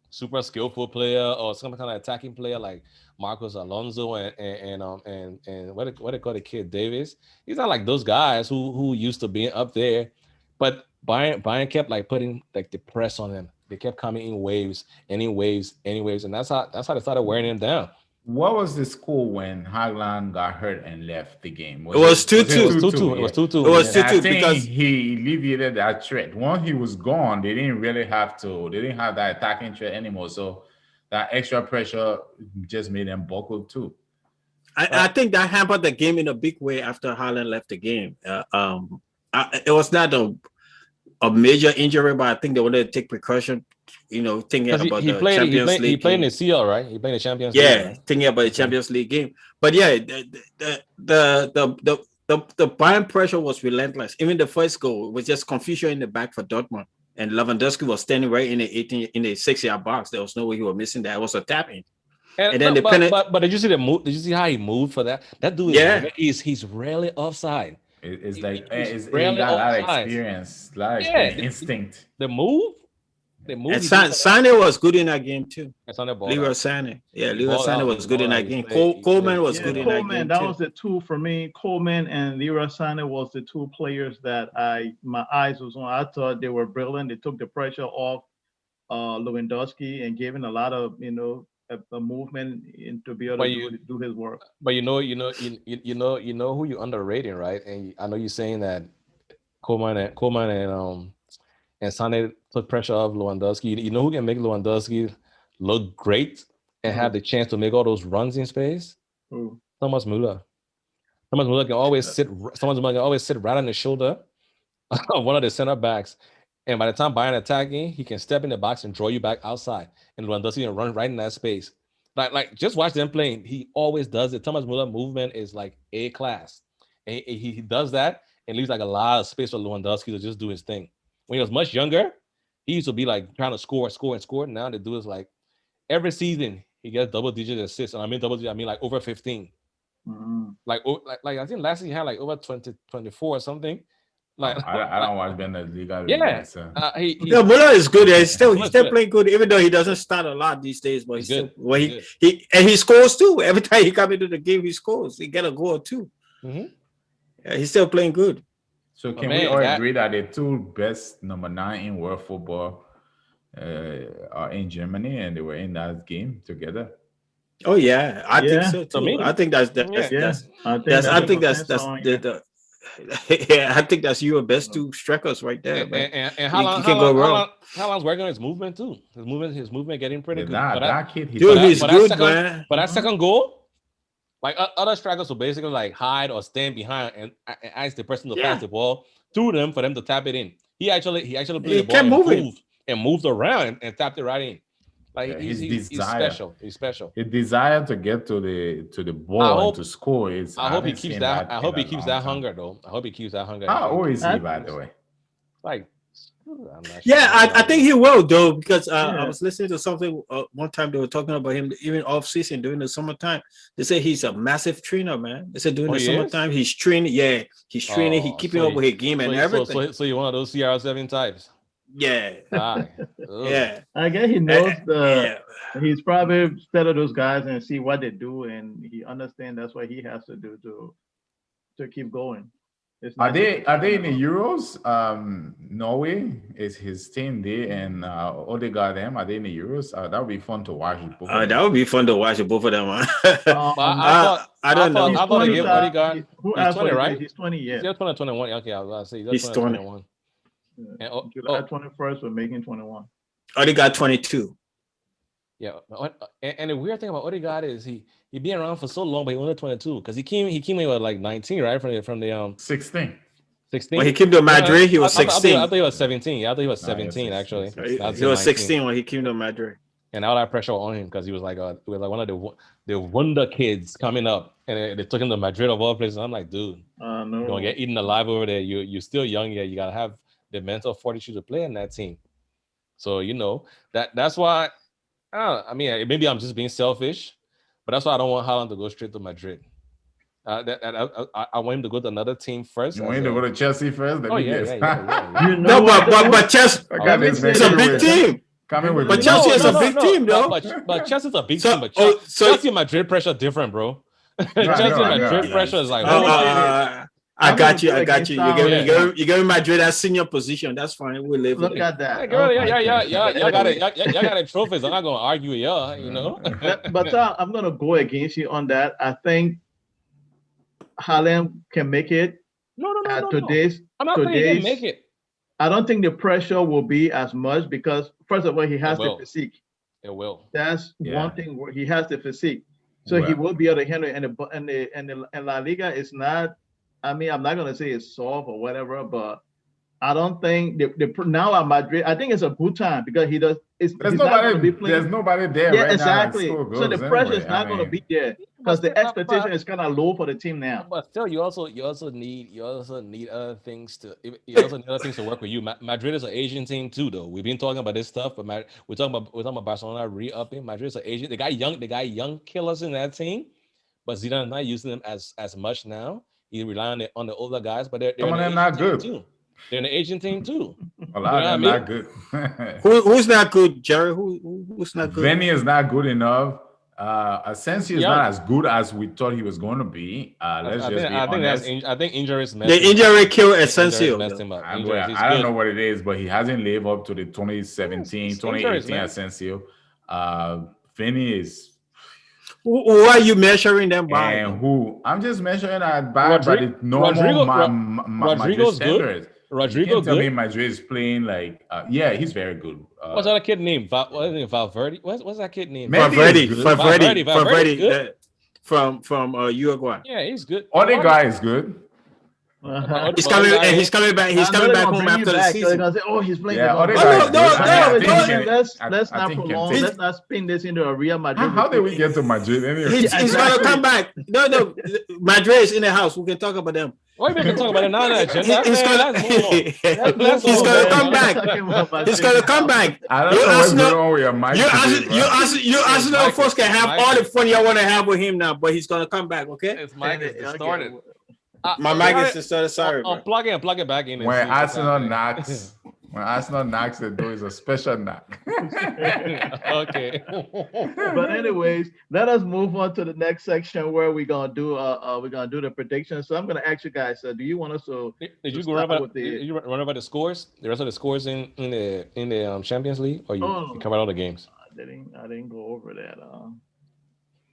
super skillful player or some kind of attacking player like Marcos Alonso and what they call the kid Davis. He's not like those guys who used to being up there, but Bayern kept like putting like the press on them. They kept coming in waves, and that's how they started wearing him down. What was the score when Haaland got hurt and left the game? It was 2-2. It was 2-2. It was 2-2. It was 2-2 because he alleviated that threat. Once he was gone, they didn't have that attacking threat anymore. So that extra pressure just made them buckle too. I think that hampered the game in a big way after Haaland left the game. It was not a major injury, but I think they wanted to take precaution, thinking about the Champions League. He played in the CL, right? He played in the Champions League. Yeah, thinking about the Champions League game. But yeah, the Bayern pressure was relentless. Even the first goal was just confusion in the back for Dortmund. And Lewandowski was standing right in the 6-yard box. There was no way he was missing that. It was a tap in. And then but did you see the move? Did you see how he moved for that? That dude he's rarely offside. It's like he got a lot of experience, instinct. The move. And Sané was good in that game too. Leroy Sané. Yeah, Leroy Sané was good in that game. Coleman was good in that game. That was the two for me. Coleman and Leroy Sané was the two players that my eyes was on. I thought they were brilliant. They took the pressure off Lewandowski and gave him a lot of a movement to be able to do his work. But you know who you underrating, right? And I know you're saying that Coleman and Sané took pressure off Lewandowski. You know who can make Lewandowski look great and have the chance to make all those runs in space? Thomas Müller. Thomas Müller can always sit right on the shoulder of one of the center backs. And by the time Bayern attacking, he can step in the box and draw you back outside. And Lewandowski can run right in that space. Like just watch them playing. He always does it. Thomas Müller movement is like A class. And he does that and leaves like a lot of space for Lewandowski to just do his thing. When he was much younger, he used to be like trying to score. Now the dude is like every season he gets double-digit assists. And I mean double-digit, I mean like over 15. Like I think last season he had like over 20, 24 or something. Like, I don't watch Bundesliga. yeah, So. No, Muller is good. He's still good. playing good, even though he doesn't start a lot these days. But He's he's good. still well, He's he scores too. Every time he comes into the game, he scores. He get a goal or two. Mhm. Yeah, he's still playing good. So But can man, we all that- agree that the two best number 9 in world football are in Germany and they were in that game together? Oh yeah, I think Yeah. so For too. me, I think that's Yeah, I think that's on, yeah. yeah. I think that's your best two strikers right there, man. and how long? You can't go wrong. How long's working on his movement too? His movement getting pretty good. That, But that kid, he Dude, that- he's but that good, second- man. But that second goal, like other strikers will basically like hide or stand behind and ask the person to pass the ball to them for them to tap it in. He actually played He the ball kept and moving. moved around and tapped it right in. Like Yeah, he's his desire. special. He's special. his desire to get to the I ball hope- and to score is. I hope he haven't keeps seen that. I in hope he a keeps long that time. hunger though. I hope he keeps that hunger. How old is he, I- by the way? Like, I'm not sure. Yeah, I think he will though, because I Yeah. was listening to something one time they were talking about him even off season during the summertime. They say he's a massive trainer, man. They said during the he is? summertime he's training. Yeah, he's training. He keeping so up with his game and everything. So you're one of those CR7 types. Yeah, Aye. Ugh. yeah, I guess he knows yeah. he's probably studied those guys and see what they do, and he understands that's what he has to do to keep going. It's Are not they just- are they in the Euros? Norway is his team there, and Odegaard them. Are they in the Euros? That would be fun to watch. Both of That them. would be fun to watch both of them. But I don't know. he's I thought they 20, gave sir. Odegaard. Who He's asked 20, for the right? date? He's 20, yeah. He's 21. Okay, I was about to say He's 20. 21. And, July 21st, we're making 21. They got 22. yeah. And the weird thing about Odegaard is he been around for so long, but he only 22 because he came in with like 19, right? From the 16. 16. When he came to Madrid, he was I thought 16. he was 17. Yeah, I thought he was No, he was 17 actually. 16. That's He was 19. 16 when he came to Madrid. And all that pressure on him because he was like one of the wonder kids coming up, and they took him to Madrid of all places. I'm like, dude, No. you're gonna get eaten alive over there. You're still young, yeah. You gotta have the mental fortitude to play in that team. So that's why. I mean, maybe I'm just being selfish, but that's why I don't want Haaland to go straight to Madrid. I want him to go to another team first. You want him to go to Chelsea first? Oh yeah. You know No, what, but Chelsea I got this Let me is say a this. big team. Coming with But me. Chelsea is a big team, though. But Chelsea's a big So- team. But oh, so- Chelsea and Madrid pressure different, bro. Chelsea and I Madrid know. pressure is like, I got you. against You give me Madrid as senior position. That's fine. We'll live with Look it. at that. Hey, girl, Oh my y'all God. got it. Y'all got it trophies. I'm not gonna argue with y'all, you know. But I'm gonna go against you on that. I think Haaland can make it No. at today's. I'm not saying he didn't make it. I don't think the pressure will be as much because first of all, he has the will. physique. It will. That's Yeah. one thing where he has the physique, so he Right. will be able to handle it. And La Liga is not. I mean, I'm not gonna say it's soft or whatever, but I don't think now at Madrid. I think it's a good time because he does. There's he's not gonna nobody. be playing. There's nobody there. Yeah, right exactly. Now that So the goals pressure is anyway. not I going to mean, be there because the But- expectation is kind of low for the team now. But still, you also need other things to work with you. Madrid is an Asian team too, though. We've been talking about this stuff, but we're talking about Barcelona re-upping. Madrid is an Asian. They got young killers in that team, but Zidane not using them as much now. He's relying on the older guys, but they're Some of an them Asian not team good. too. They're an Asian team too. a lot of them You know not good. Who's not good, Jerry? Who's not good? Vinny is not good enough. Asensio is Yeah. not as good as we thought he was going to be. Let's just be honest. I think injuries. The injury killed Asensio. Messed him up. I Injuries, he's don't good. know what it is, but he hasn't lived up to the 2017, It's injuries, 2018 man. Asensio. Vinny is Who are you measuring them by? and who I'm just measuring that by the normal Madrid Rodrigo's standards. good. Rodrigo You can't tell me good. Madrid is playing like yeah, he's very good. What's that kid name? What is it? Valverde? What's that kid name? Maybe Valverde, he's good. Valverde's good. from Uruguay. Yeah, he's good. Other guy is good. He's coming back. He's coming back home after the So they're season. gonna say, "Oh, he's playing." Yeah, the other wrong guy way." is no, good. I no, think no, he can- Let's I not think he can prolong. take- Let's not spin this into a Real Madrid. How did we get to Madrid anyway? He's gonna come back. No. Madrid is in the house. We can talk about them. Why we can talk about it now? Let's move on. He's gonna come back. He's gonna come back. I don't You know what's Arsenal- going on with your mic. You Arsenal folks can have Michael. all the fun y'all want to have with him now, but he's gonna come back. Okay. It's Mike is distorted. My mic is just started. Sorry, bro. Plug it back in. And When see what's Arsenal happening. knocks, when Arsenal knocks the door, is a special knock. Okay. But anyways, let us move on to the next section where we're gonna do the predictions. So I'm gonna ask you guys, do you want us to Did you to go run start over? with the Did you run over the scores? The rest of the scores in the Champions League, or you Oh, covered all the games? I didn't go over that.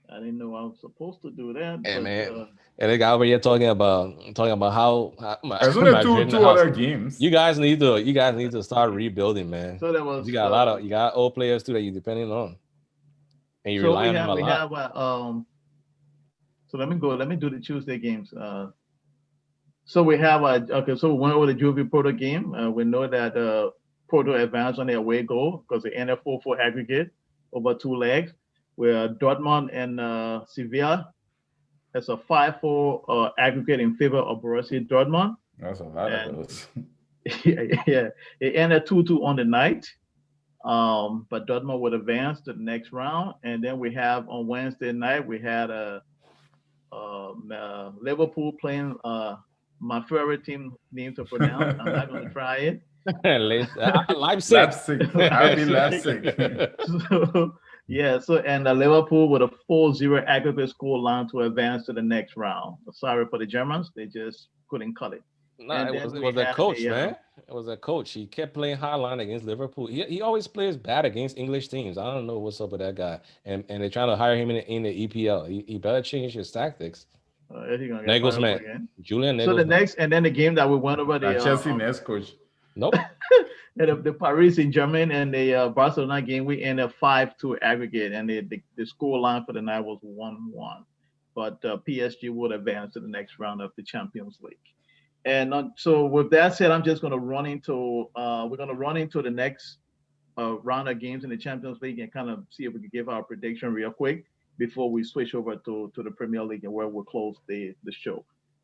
I didn't know I was supposed to do that. Yeah, But, man. And the guy over here talking about how There's only Madrid in the two house. other games. You guys need to start rebuilding, man. so that was You got a lot of you got old players too that you're depending on, and you so rely on them a we lot. have so let me go. Let me do the Tuesday games. So we have okay. So we went over the Juve Porto game. We know that Porto advanced on their away goal because they ended 4-4 aggregate over 2 legs. Where Dortmund and Sevilla has a 5-4 aggregate in favor of Borussia Dortmund. That's a lot of And- those. Yeah, it ended 2-2 on the night. But Dortmund would advance to the next round, and then we have on Wednesday night we had Liverpool playing my favorite team name to pronounce. I'm not going to try it. Leipzig. I'll be Leipzig. So yeah, so and Liverpool with a 4-0 aggregate score line to advance to the next round. Sorry for the Germans, they just couldn't cut it. No, And it then was we a had coach, the, man. It was a coach. He kept playing high line against Liverpool. He always plays bad against English teams. I don't know what's up with that guy. And they're trying to hire him in the EPL. He better change his tactics. Is he gonna get fired Nagelsmann. again? Julian So the Nagelsmann. next, and then the game that we went over the Chelsea next coach. Nope. the Paris Saint-Germain and the Barcelona game, we ended 5-2 aggregate, and the score line for the night was 1-1. But PSG would advance to the next round of the Champions League. And so with that said, I'm just going to run into the next round of games in the Champions League and kind of see if we can give our prediction real quick before we switch over to the Premier League and where we'll close the show.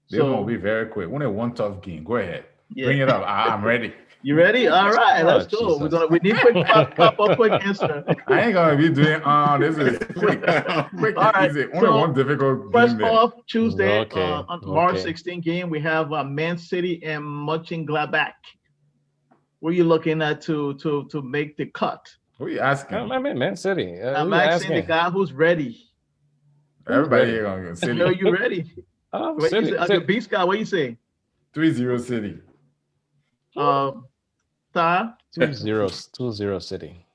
This one will be very quick. Only one tough game. Go ahead. Yeah. Bring it up. I'm ready. You ready? All right, let's go. Jesus. We need quick pop up, quick answer. I ain't gonna be doing this is quick All right, easy. Only so one difficult First game there. off, Tuesday, Okay, on March okay. 16 game, we have Man City and Mönchengladbach. What are you looking at to make the cut? Who are you asking? I mean, Man City. I'm who you asking the guy who's ready. Everybody ready? here gonna go City. No, you ready? Oh, What you City. say? Okay, B Scott, what you say? 3-0 City. Ty, 2-0 City.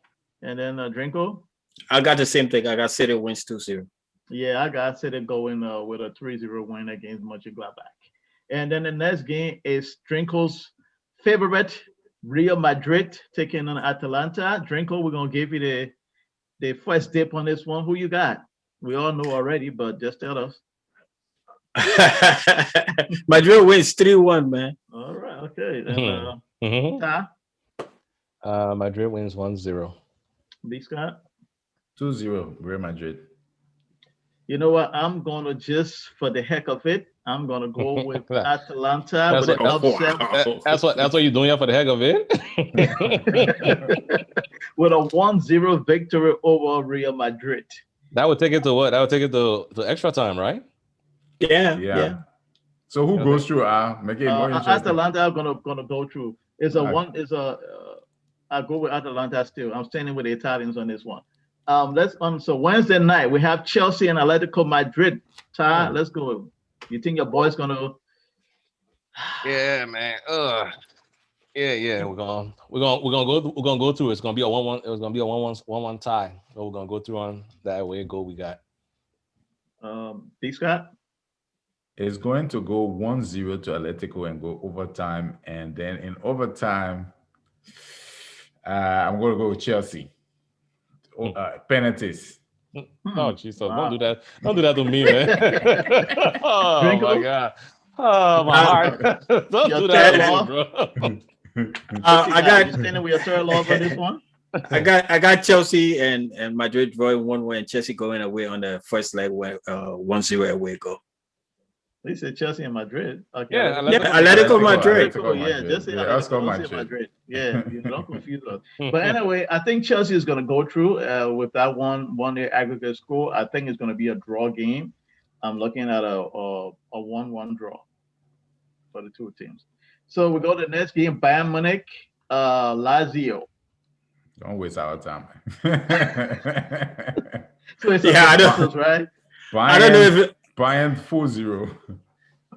and then Drinko. I got the same thing. I got City wins 2-0. Yeah, I got City going with a 3-0 win against Mönchengladbach. And then the next game is Drinko's favorite, Real Madrid taking on Atalanta. Drinko, we're gonna give you the first dip on this one. Who you got? We all know already, but just tell us. Madrid wins 3-1, man. All right, okay. And Mhm. Ty, Madrid wins 1-0. B Scott. 2-0 Real Madrid. You know what? I'm gonna just for the heck of it, I'm gonna go with Atalanta That's with an what- upset That's what you're doing here for the heck of it. with a 1-0 victory over Real Madrid. That would take it to what? That would take it to extra time, right? Yeah. So who Okay. goes through? Make it more interesting. Atalanta are gonna go through. It's a Okay. one. It's a. I go with Atalanta still. I'm standing with the Italians on this one. So Wednesday night we have Chelsea and Atletico Madrid. Ty, let's go. You think your boy's gonna? Yeah, man. Yeah. We're gonna go through. It's gonna be a 1-1. It was gonna be a 1-1 tie. So we're gonna go through on that way. Go. We got. B Scott. It's going to go 1-0 to Atletico and go overtime. And then in overtime, I'm going to go with Chelsea. Penalties. Oh, Jesus! Wow. Don't do that. Don't do that to me, man. Oh my Drinko? God. Oh my heart. Don't Your do that third to law? me, bro. I got You standing with your third love on this one. I got Chelsea and Madrid drawing 1-1 and Chelsea going away on the first leg 1-0 away goal. They said Chelsea and Madrid. Okay. Yeah, Atletico Madrid. Yeah, just say Let's go Atletico, don't say Madrid. Yeah, you don't confuse us. But anyway, I think Chelsea is going to go through with that one aggregate score. I think it's going to be a draw game. I'm looking at a 1-1 draw. for the two teams. So we go to the next game, Bayern Munich, Lazio. Don't waste our time. So it's Yeah, I don't, Juventus, right? I don't know if it, Bayern 4-0.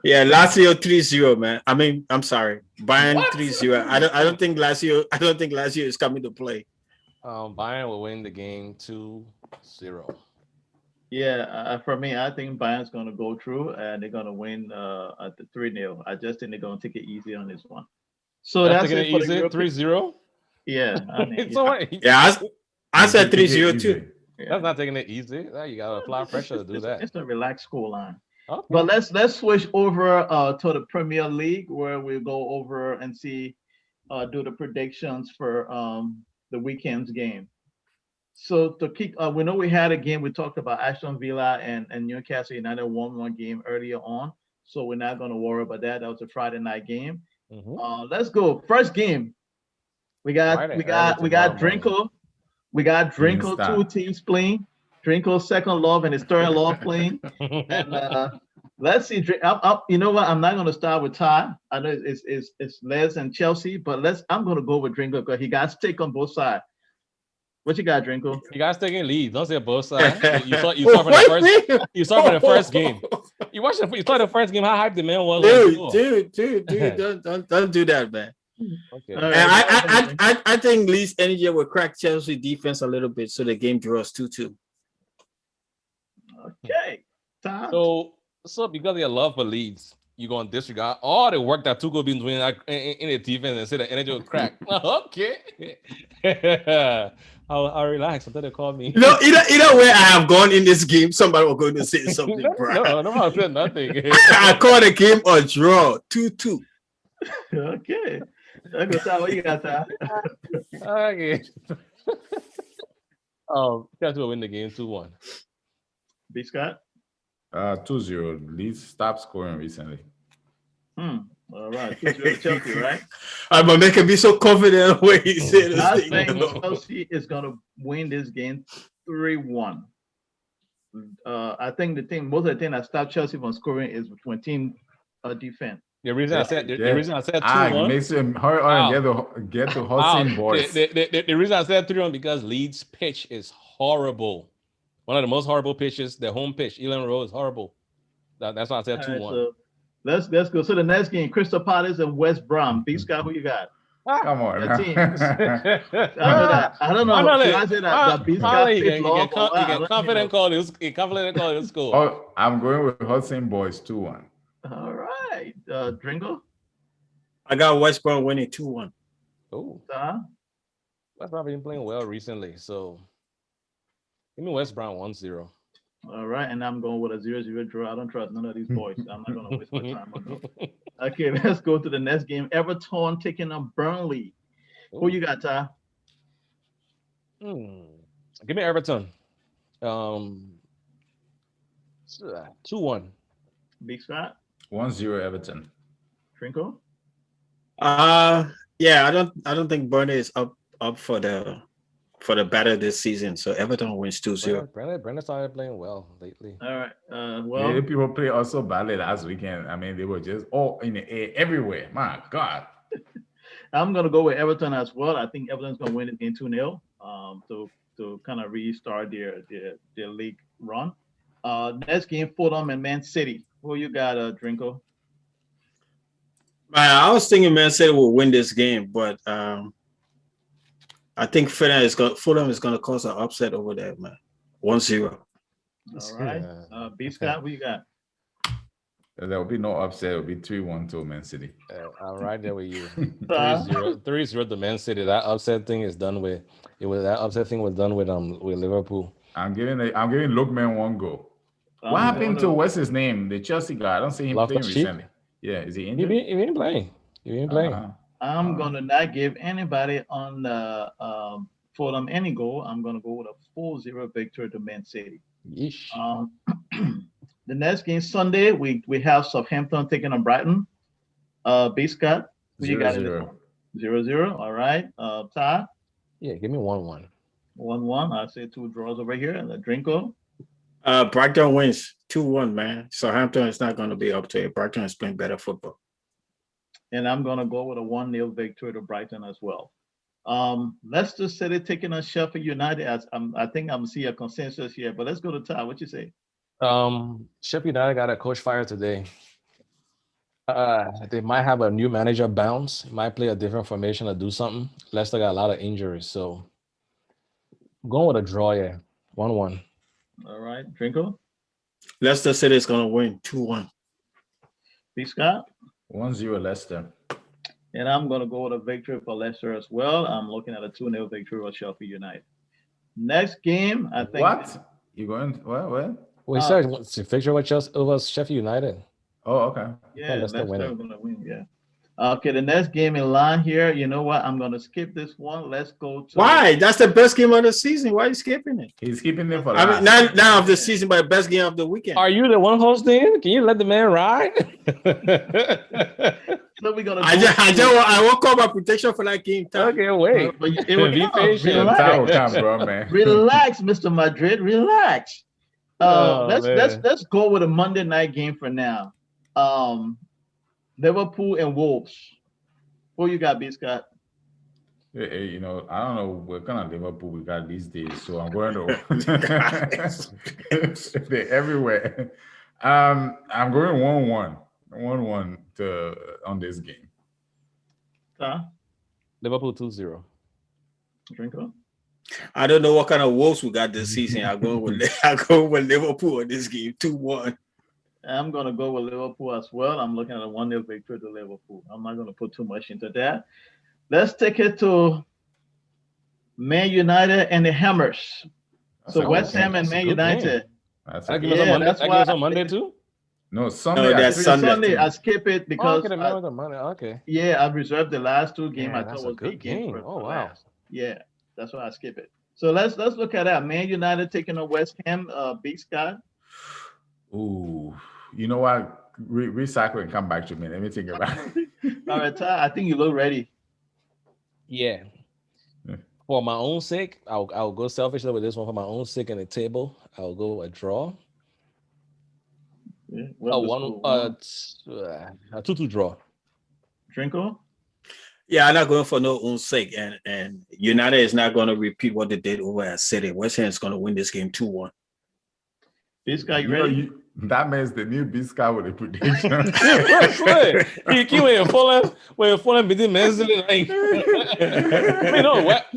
yeah, Lazio 3-0, man. I mean, I'm sorry. Bayern What? 3-0. I don't think Lazio is coming to play. Bayern will win the game 2-0. Yeah, for me, I think Bayern's going to go through and they're going to win at the 3-0. I just think they're going to take it easy on this one. So That's that's taking it it for the easy. European. 3-0. Yeah, I mean, So yeah, what? Yeah, I said Take it 3-0 easy. too. yeah. That's not taking it easy. You got to apply pressure to do that. It's a relaxed score line. Okay. But let's switch over to the Premier League where we'll go over and see do the predictions for the weekend's game. So to kick, we know we had a game. We talked about Aston Villa and Newcastle United 1-1 game earlier on. So we're not going to worry about that. That was a Friday night game. Mhm. Let's go. First game. We got Friday, we got early we got tomorrow morning. Drinkle. We got Clean Drinkle, start. two teams playing. Drinkle second love and his third love playing. And let's see. You know what? I'm not going to start with Ty. I know it's Les and Chelsea, but I'm going to go with Drinkle because he got stick on both sides. What you got, Drinkle? You guys taking lead. Don't say both sides. You saw from the first. You saw from the first game. You saw the first game. How hyped the man was. Dude, don't do that, man. Okay. All And right. I think Leeds Energy will crack Chelsea defense a little bit, so the game draws 2-2. Okay. Ty. So because of your love for Leeds, you're gonna disregard all the work that Tuchel been doing in the defense and say the energy will crack. Okay. I'll relax until they call me. No, either way I have gone in this game, somebody was going to say something, bro. No, I said nothing. I call the game a draw, 2-2. Okay. Okay, Ty, what you got, Ty? Okay. Chelsea will win the game 2-1. B. Scott? 2-0. Leeds stopped scoring recently. All right. 2-0 Chelsea, right? I'm making me so confident when he said this I thing. think Chelsea is going to win this game 3-1. I think most of the thing that stopped Chelsea from scoring is when team defense. The reason I said 2-1. Makes him hurry and get to Hudson boys. The reason I said 3-1 because Leeds pitch is horrible. One of the most horrible pitches. The home pitch, Elan Road, is horrible. That's why I said 2-1. Right, so let's go. So the next game, Crystal Palace and West Brom. B. Scott, who you got? Come on. Your team. Man. I don't know. Should I say that B. Scott You picked love or what? I can don't confident know. call this score. Oh, I'm going with Hudson boys 2-1. All right. Dringo? I got West Brom winning 2-1. Oh, Ty? West Brom been playing well recently, so give me West Brom 1-0. All right, and I'm going with a 0-0 draw. I don't trust none of these boys. I'm not going to waste my time on them. Okay, let's go to the next game. Everton taking on Burnley. Who you got, Ty? Give me Everton. 2-1. Big Scott? 1-0 Everton. Trinko? Yeah, I don't think Burnley is up for the battle this season. So Everton wins 2-0. Brandon started playing well lately. All right. Yeah, Well, people play also badly last weekend. I mean, they were just all in the air everywhere. My God. I'm going to go with Everton as well. I think Everton's going to win this game 2-0 to kind of restart their league run. Next game, Fulham and Man City. Who you got, Drinko? I was thinking Man City will win this game, but I think Fulham is going to cause an upset over there, man. 1-0. All right. B. Scott, who you got? There will be no upset. It will be 3-1 to Man City. I'm right there with you. 3-0 to Man City. That upset thing is done with. That upset thing was done with Liverpool. I'm giving Lookman 1 goal. What happened to what's his name? The Chelsea guy. I don't see him playing recently. Yeah, is he injured? He ain't playing. I'm gonna not give anybody on the Fulham any goal. I'm gonna go with a 4-0 victory to Man City. Yeesh. The next game Sunday, we have Southampton taking on Brighton. B. Scott, who you got in this one? 0-0. All right. Ty? Yeah, give me 1-1. 1-1. I say 2 draws over here. And the Drinko? Brighton wins 2-1, man. Southampton is not going to be up to it. Brighton is playing better football. and I'm gonna go with a 1-0 victory to Brighton as well. Leicester City taking on Sheffield United. I think I'm seeing a consensus here, but let's go to Ty. What you say? Sheffield United got a coach fired today. They might have a new manager bounce. Might play a different formation or do something. Leicester got a lot of injuries, so I'm going with a draw. Yeah, 1-1. All right, Drinko, Leicester City is gonna win 2-1. B. Scott, 1-0 Leicester. and I'm gonna go with a victory for Leicester as well. I'm looking at a 2-0 victory for Sheffield United. Next game, I think. What? You going? What? We said what's the fixture with Chelsea over Sheffield United. Oh, okay. Yeah, Leicester Leicester winning. are gonna win. Yeah. Okay, the next game in line here. You know what? I'm gonna skip this one. Let's go to Why? That's the best game of the season. Why are you skipping it? He's keeping it for I last. mean, not of the season, but best game of the weekend. Are you the one hosting? Can you let the man ride? So we're gonna. I won't call my protection for that game. Tom. Okay, wait. But it will Be come. patient. That will Relax. come, bro, man. Relax, Mr. Madrid. Relax. Oh, Let's go with a Monday night game for now. Liverpool and Wolves. Who you got, B. Scott? Hey, you know, I don't know what kind of Liverpool we got these days, so I'm going to. They're everywhere. I'm going 1-1, 1-1 on this game. Liverpool 2-0. Drinko? I don't know what kind of wolves we got this season. I go with Liverpool in this game 2-1. I'm gonna go with Liverpool as well. I'm looking at a 1-0 victory to Liverpool. I'm not gonna put too much into that. Let's take it to Man United and the Hammers. So West Ham and Man United. That's I a give good- us on Monday. that's I give us why- on Monday too. No, Sunday. No, that's Because Sunday. Sunday, I skip it Oh, because okay, the man with the Monday. Okay. yeah, I reserved the last two games. Yeah, I that's thought a was good big game. game. Oh, wow. last. Yeah, that's why I skip it. So let's look at that. Man United taking on West Ham. Big Scott. Ooh, you know what? Recycle and come back to me. Let me think about it. All right, Ty, I think you look ready. Yeah. Yeah. For my own sake, I'll go selfishly with this one. For my own sake in the table, I'll go a draw. Yeah, A 2-2 draw. Drinko. Yeah, I'm not going for no own sake. And United is not going to repeat what they did over at City. West Ham is going to win this game 2-1. Big Scott, you You know, ready? that means the new Biscuit with a prediction. When Fulham beating Man City, like, I know, last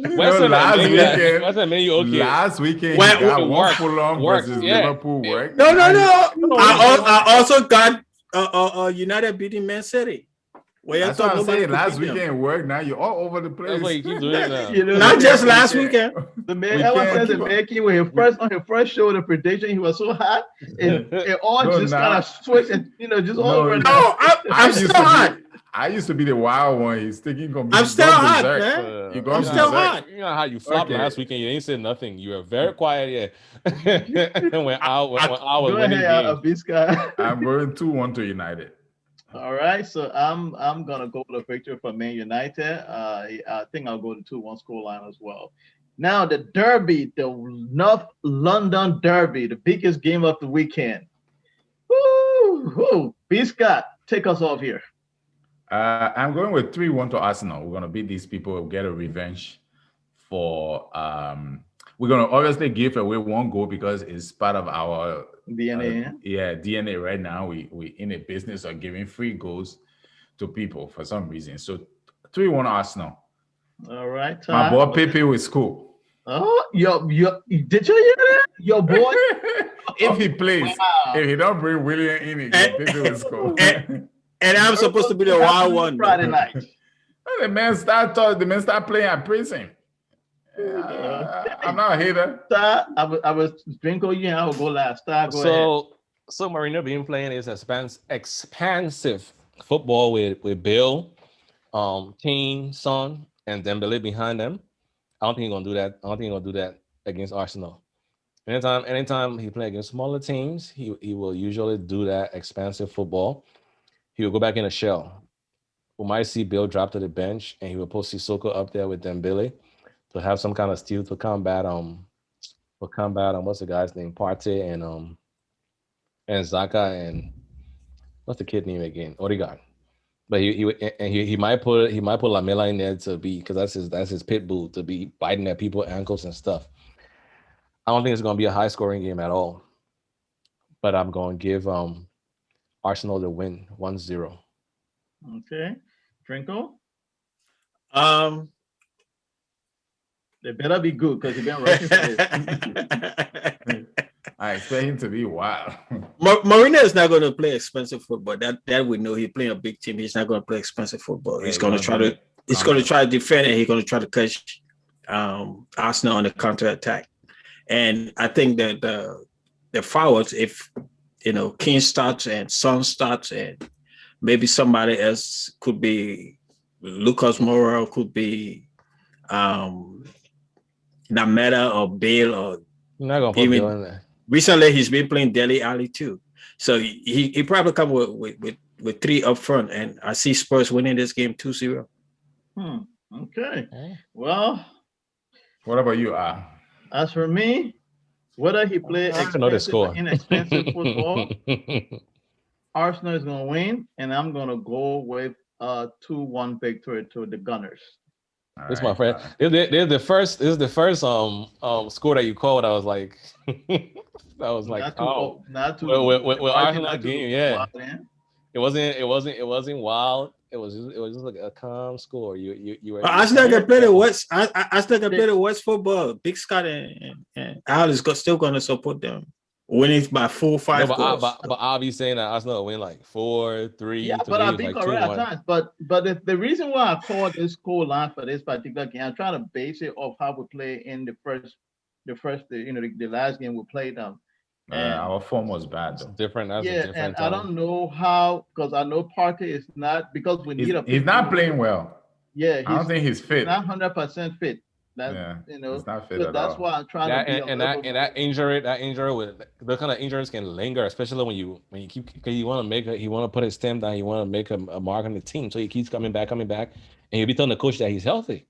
weekend, West Ham made you okay. last weekend, Well, he got it one worked. Fulham Worked, versus yeah. Liverpool work. No. No, I also got United beating Man City. Well, That's what I'm saying. Last weekend worked. Now you're all over the place. That's why you keep doing it now. You know, Not just last weekend. the man, We everyone can't says the keep man came with his first on his first show, the prediction, he was so hot, it all No, just nah. kind of switched, and just all No, over. No, I'm used still to hot. I used to be the wild one. He's taking. I'm still hot, man. You I'm still hot. You know how you flopped Okay. last weekend. You ain't said nothing. You were very quiet. Yeah. when I was Go winning ahead, games. Abisca. I'm going 2-1 to United. All right, so I'm gonna go with a victory for Man United. I think I'll go to 2-1 scoreline as well. Now the Derby, the North London Derby, the biggest game of the weekend. Woo! B. Scott, take us off here. I'm going with 3-1 to Arsenal. We're gonna beat these people. We'll get a revenge for. We're gonna obviously give away one goal because it's part of our DNA. DNA right now. We in a business of giving free goals to people for some reason. So 3-1 Arsenal. All right, My Ty. boy Pepe will score. Oh, did you hear that? Your boy. If he plays, Wow. if he don't bring William in again, Pepe will score. And I'm supposed to be the wild one. Friday night. The man start playing. I praise him. I'm not a hater. Ty, I was Drinko. Yeah, I will go last. Ty, go ahead. So Mourinho been playing is expansive football with Bill, Kane, Son, and Dembele behind them. I don't think he's gonna do that. I don't think he's gonna do that against Arsenal. Anytime he play against smaller teams, he will usually do that expansive football. He will go back in a shell. We might see Bill drop to the bench, and he will put Sissoko up there with Dembele to have some kind of steal to combat what's the guy's name, Partey and Zaka and what's the kid name again, Odegaard. But he might put Lamela in there to be, because that's his pit bull, to be biting at people's ankles and stuff. I don't think it's going to be a high scoring game at all. But I'm going to give Arsenal the win 1-0. Okay. Trinko? Um, They better be good because they've been rushing for this. I expect him to be wild. Mourinho is not going to play expensive football. That we know. He's playing a big team. He's not going to play expensive football. He's going to try to. He's going to try to defend, and he's going to try to catch Arsenal on the counter attack. And I think that the forwards, if King starts and Son starts, and maybe somebody else, could be Lucas Moura, could be Nameda or Bale, or You're not going to put Bale in there. Recently, he's been playing Dele Alli too, so he probably come with three up front, and I see Spurs winning this game 2-0. Okay. Well, what about you? As for me, whether he plays expensive or inexpensive football, Arsenal is going to win, and I'm going to go with a 2-1 victory to the Gunners. This is my friend. This is the first score that you called. I was like, not too with Arsenal game, yeah. It wasn't wild. It was just like a calm score. You were. Arsenal can play the West. Arsenal can play the West football. Big Scott and Al is still going to support them. Winning by 4-5 goals. But I'll be saying that Arsenal will win like 4-3. Yeah, but I'll be correct at times. But the reason why I called this score line for this particular game, I'm trying to base it off how we play in the last game we played them. Our form was bad though. Different. And I don't know how, because I know Partey is not, because we need he's not playing well. Yeah, I don't think he's fit. Not 100% fit. He's not fit at that's all. why I'm trying to. That injury with the kind of injuries can linger, especially when you keep, because you want to put his stamp down, you want to make a mark on the team, so he keeps coming back, and you'll be telling the coach that he's healthy.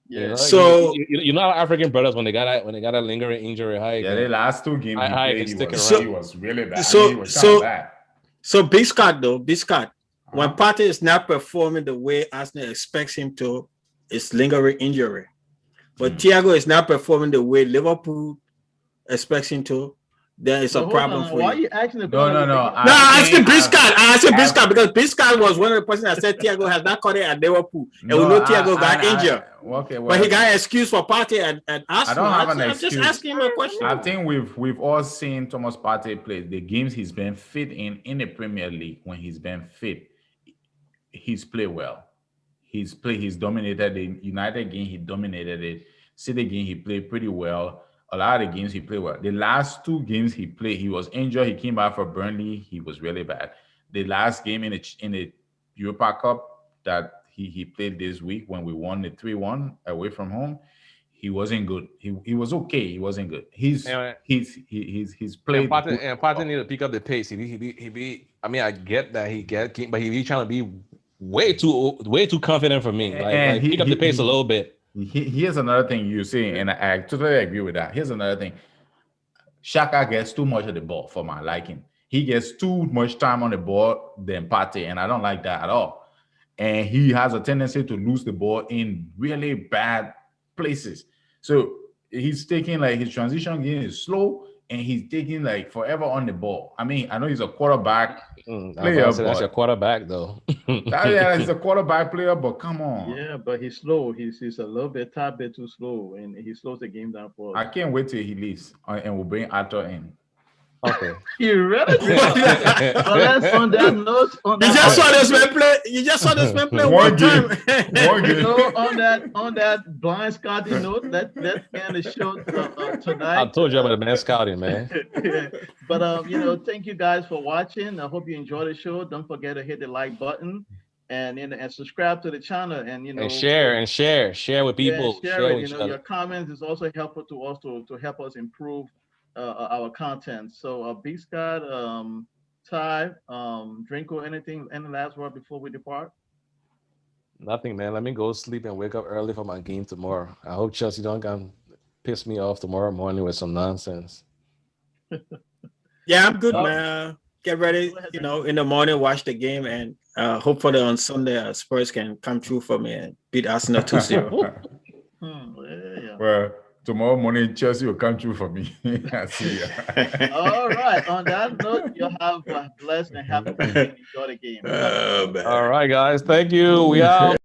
Yeah. So you know, African brothers, when they got a lingering injury, the last two games he was really bad. So Big Scott, when Partey is not performing the way Arsenal expects him to, it's lingering injury. But Thiago is not performing the way Liverpool expects him to, then it's a problem for you. Why are you asking the No. I asked Biscott. I asked Biscott because Biscott was one of the persons that said Thiago has not caught it at Liverpool. And we know Thiago got injured. But he got an excuse for Partey at Arsenal. I don't have an excuse. I'm just asking him a question. I think we've all seen Thomas Partey play. The games he's been fit in the Premier League, when he's been fit, he's played well. He's dominated the United game. He dominated it. City game, he played pretty well. A lot of the games he played well. The last two games he played, he was injured. He came back for Burnley. He was really bad. The last game in the Europa Cup that he played this week, when we won the 3-1 away from home, he wasn't good. He was okay. He wasn't good. He's played. And Partey need to pick up the pace. I mean, I get that but he be trying to be way too confident for me. Like pick up the pace a little bit. Here's another thing you see, and I totally agree with that. Here's another thing. Xhaka gets too much of the ball for my liking. He gets too much time on the ball than Partey, and I don't like that at all. And he has a tendency to lose the ball in really bad places. So he's taking, like, his transition game is slow, and he's taking like forever on the ball. I mean, I know he's a quarterback player. That's a quarterback though. He's a quarterback player, but come on. Yeah, but he's slow. He's a little bit, tad bit too slow, and he slows the game down for us. I can't wait till he leaves, and we'll bring Arthur in. Okay. You ready? So let's on that note. You just saw this man play one time. On that blind scouting note, let's end the show tonight. I told you about the man scouting, man. But thank you guys for watching. I hope you enjoyed the show. Don't forget to hit the like button and subscribe to the channel, and share with people. Share it. Your comments is also helpful to us to help us improve our content. So Big Scott, Ty, Drinko, any last word before we depart? Nothing, man. Let me go sleep and wake up early for my game tomorrow. I hope Chelsea don't come piss me off tomorrow morning with some nonsense. Yeah, I'm good, man. get ready, in the morning, watch the game, and hopefully on Sunday, Spurs can come true for me and beat Arsenal 2-0. Yeah. Well, tomorrow morning, Chelsea will come true for me. I see ya. All right. On that note, you have a blessed and happy weekend. Enjoy the game. Oh, man. All right, guys. Thank you. We out.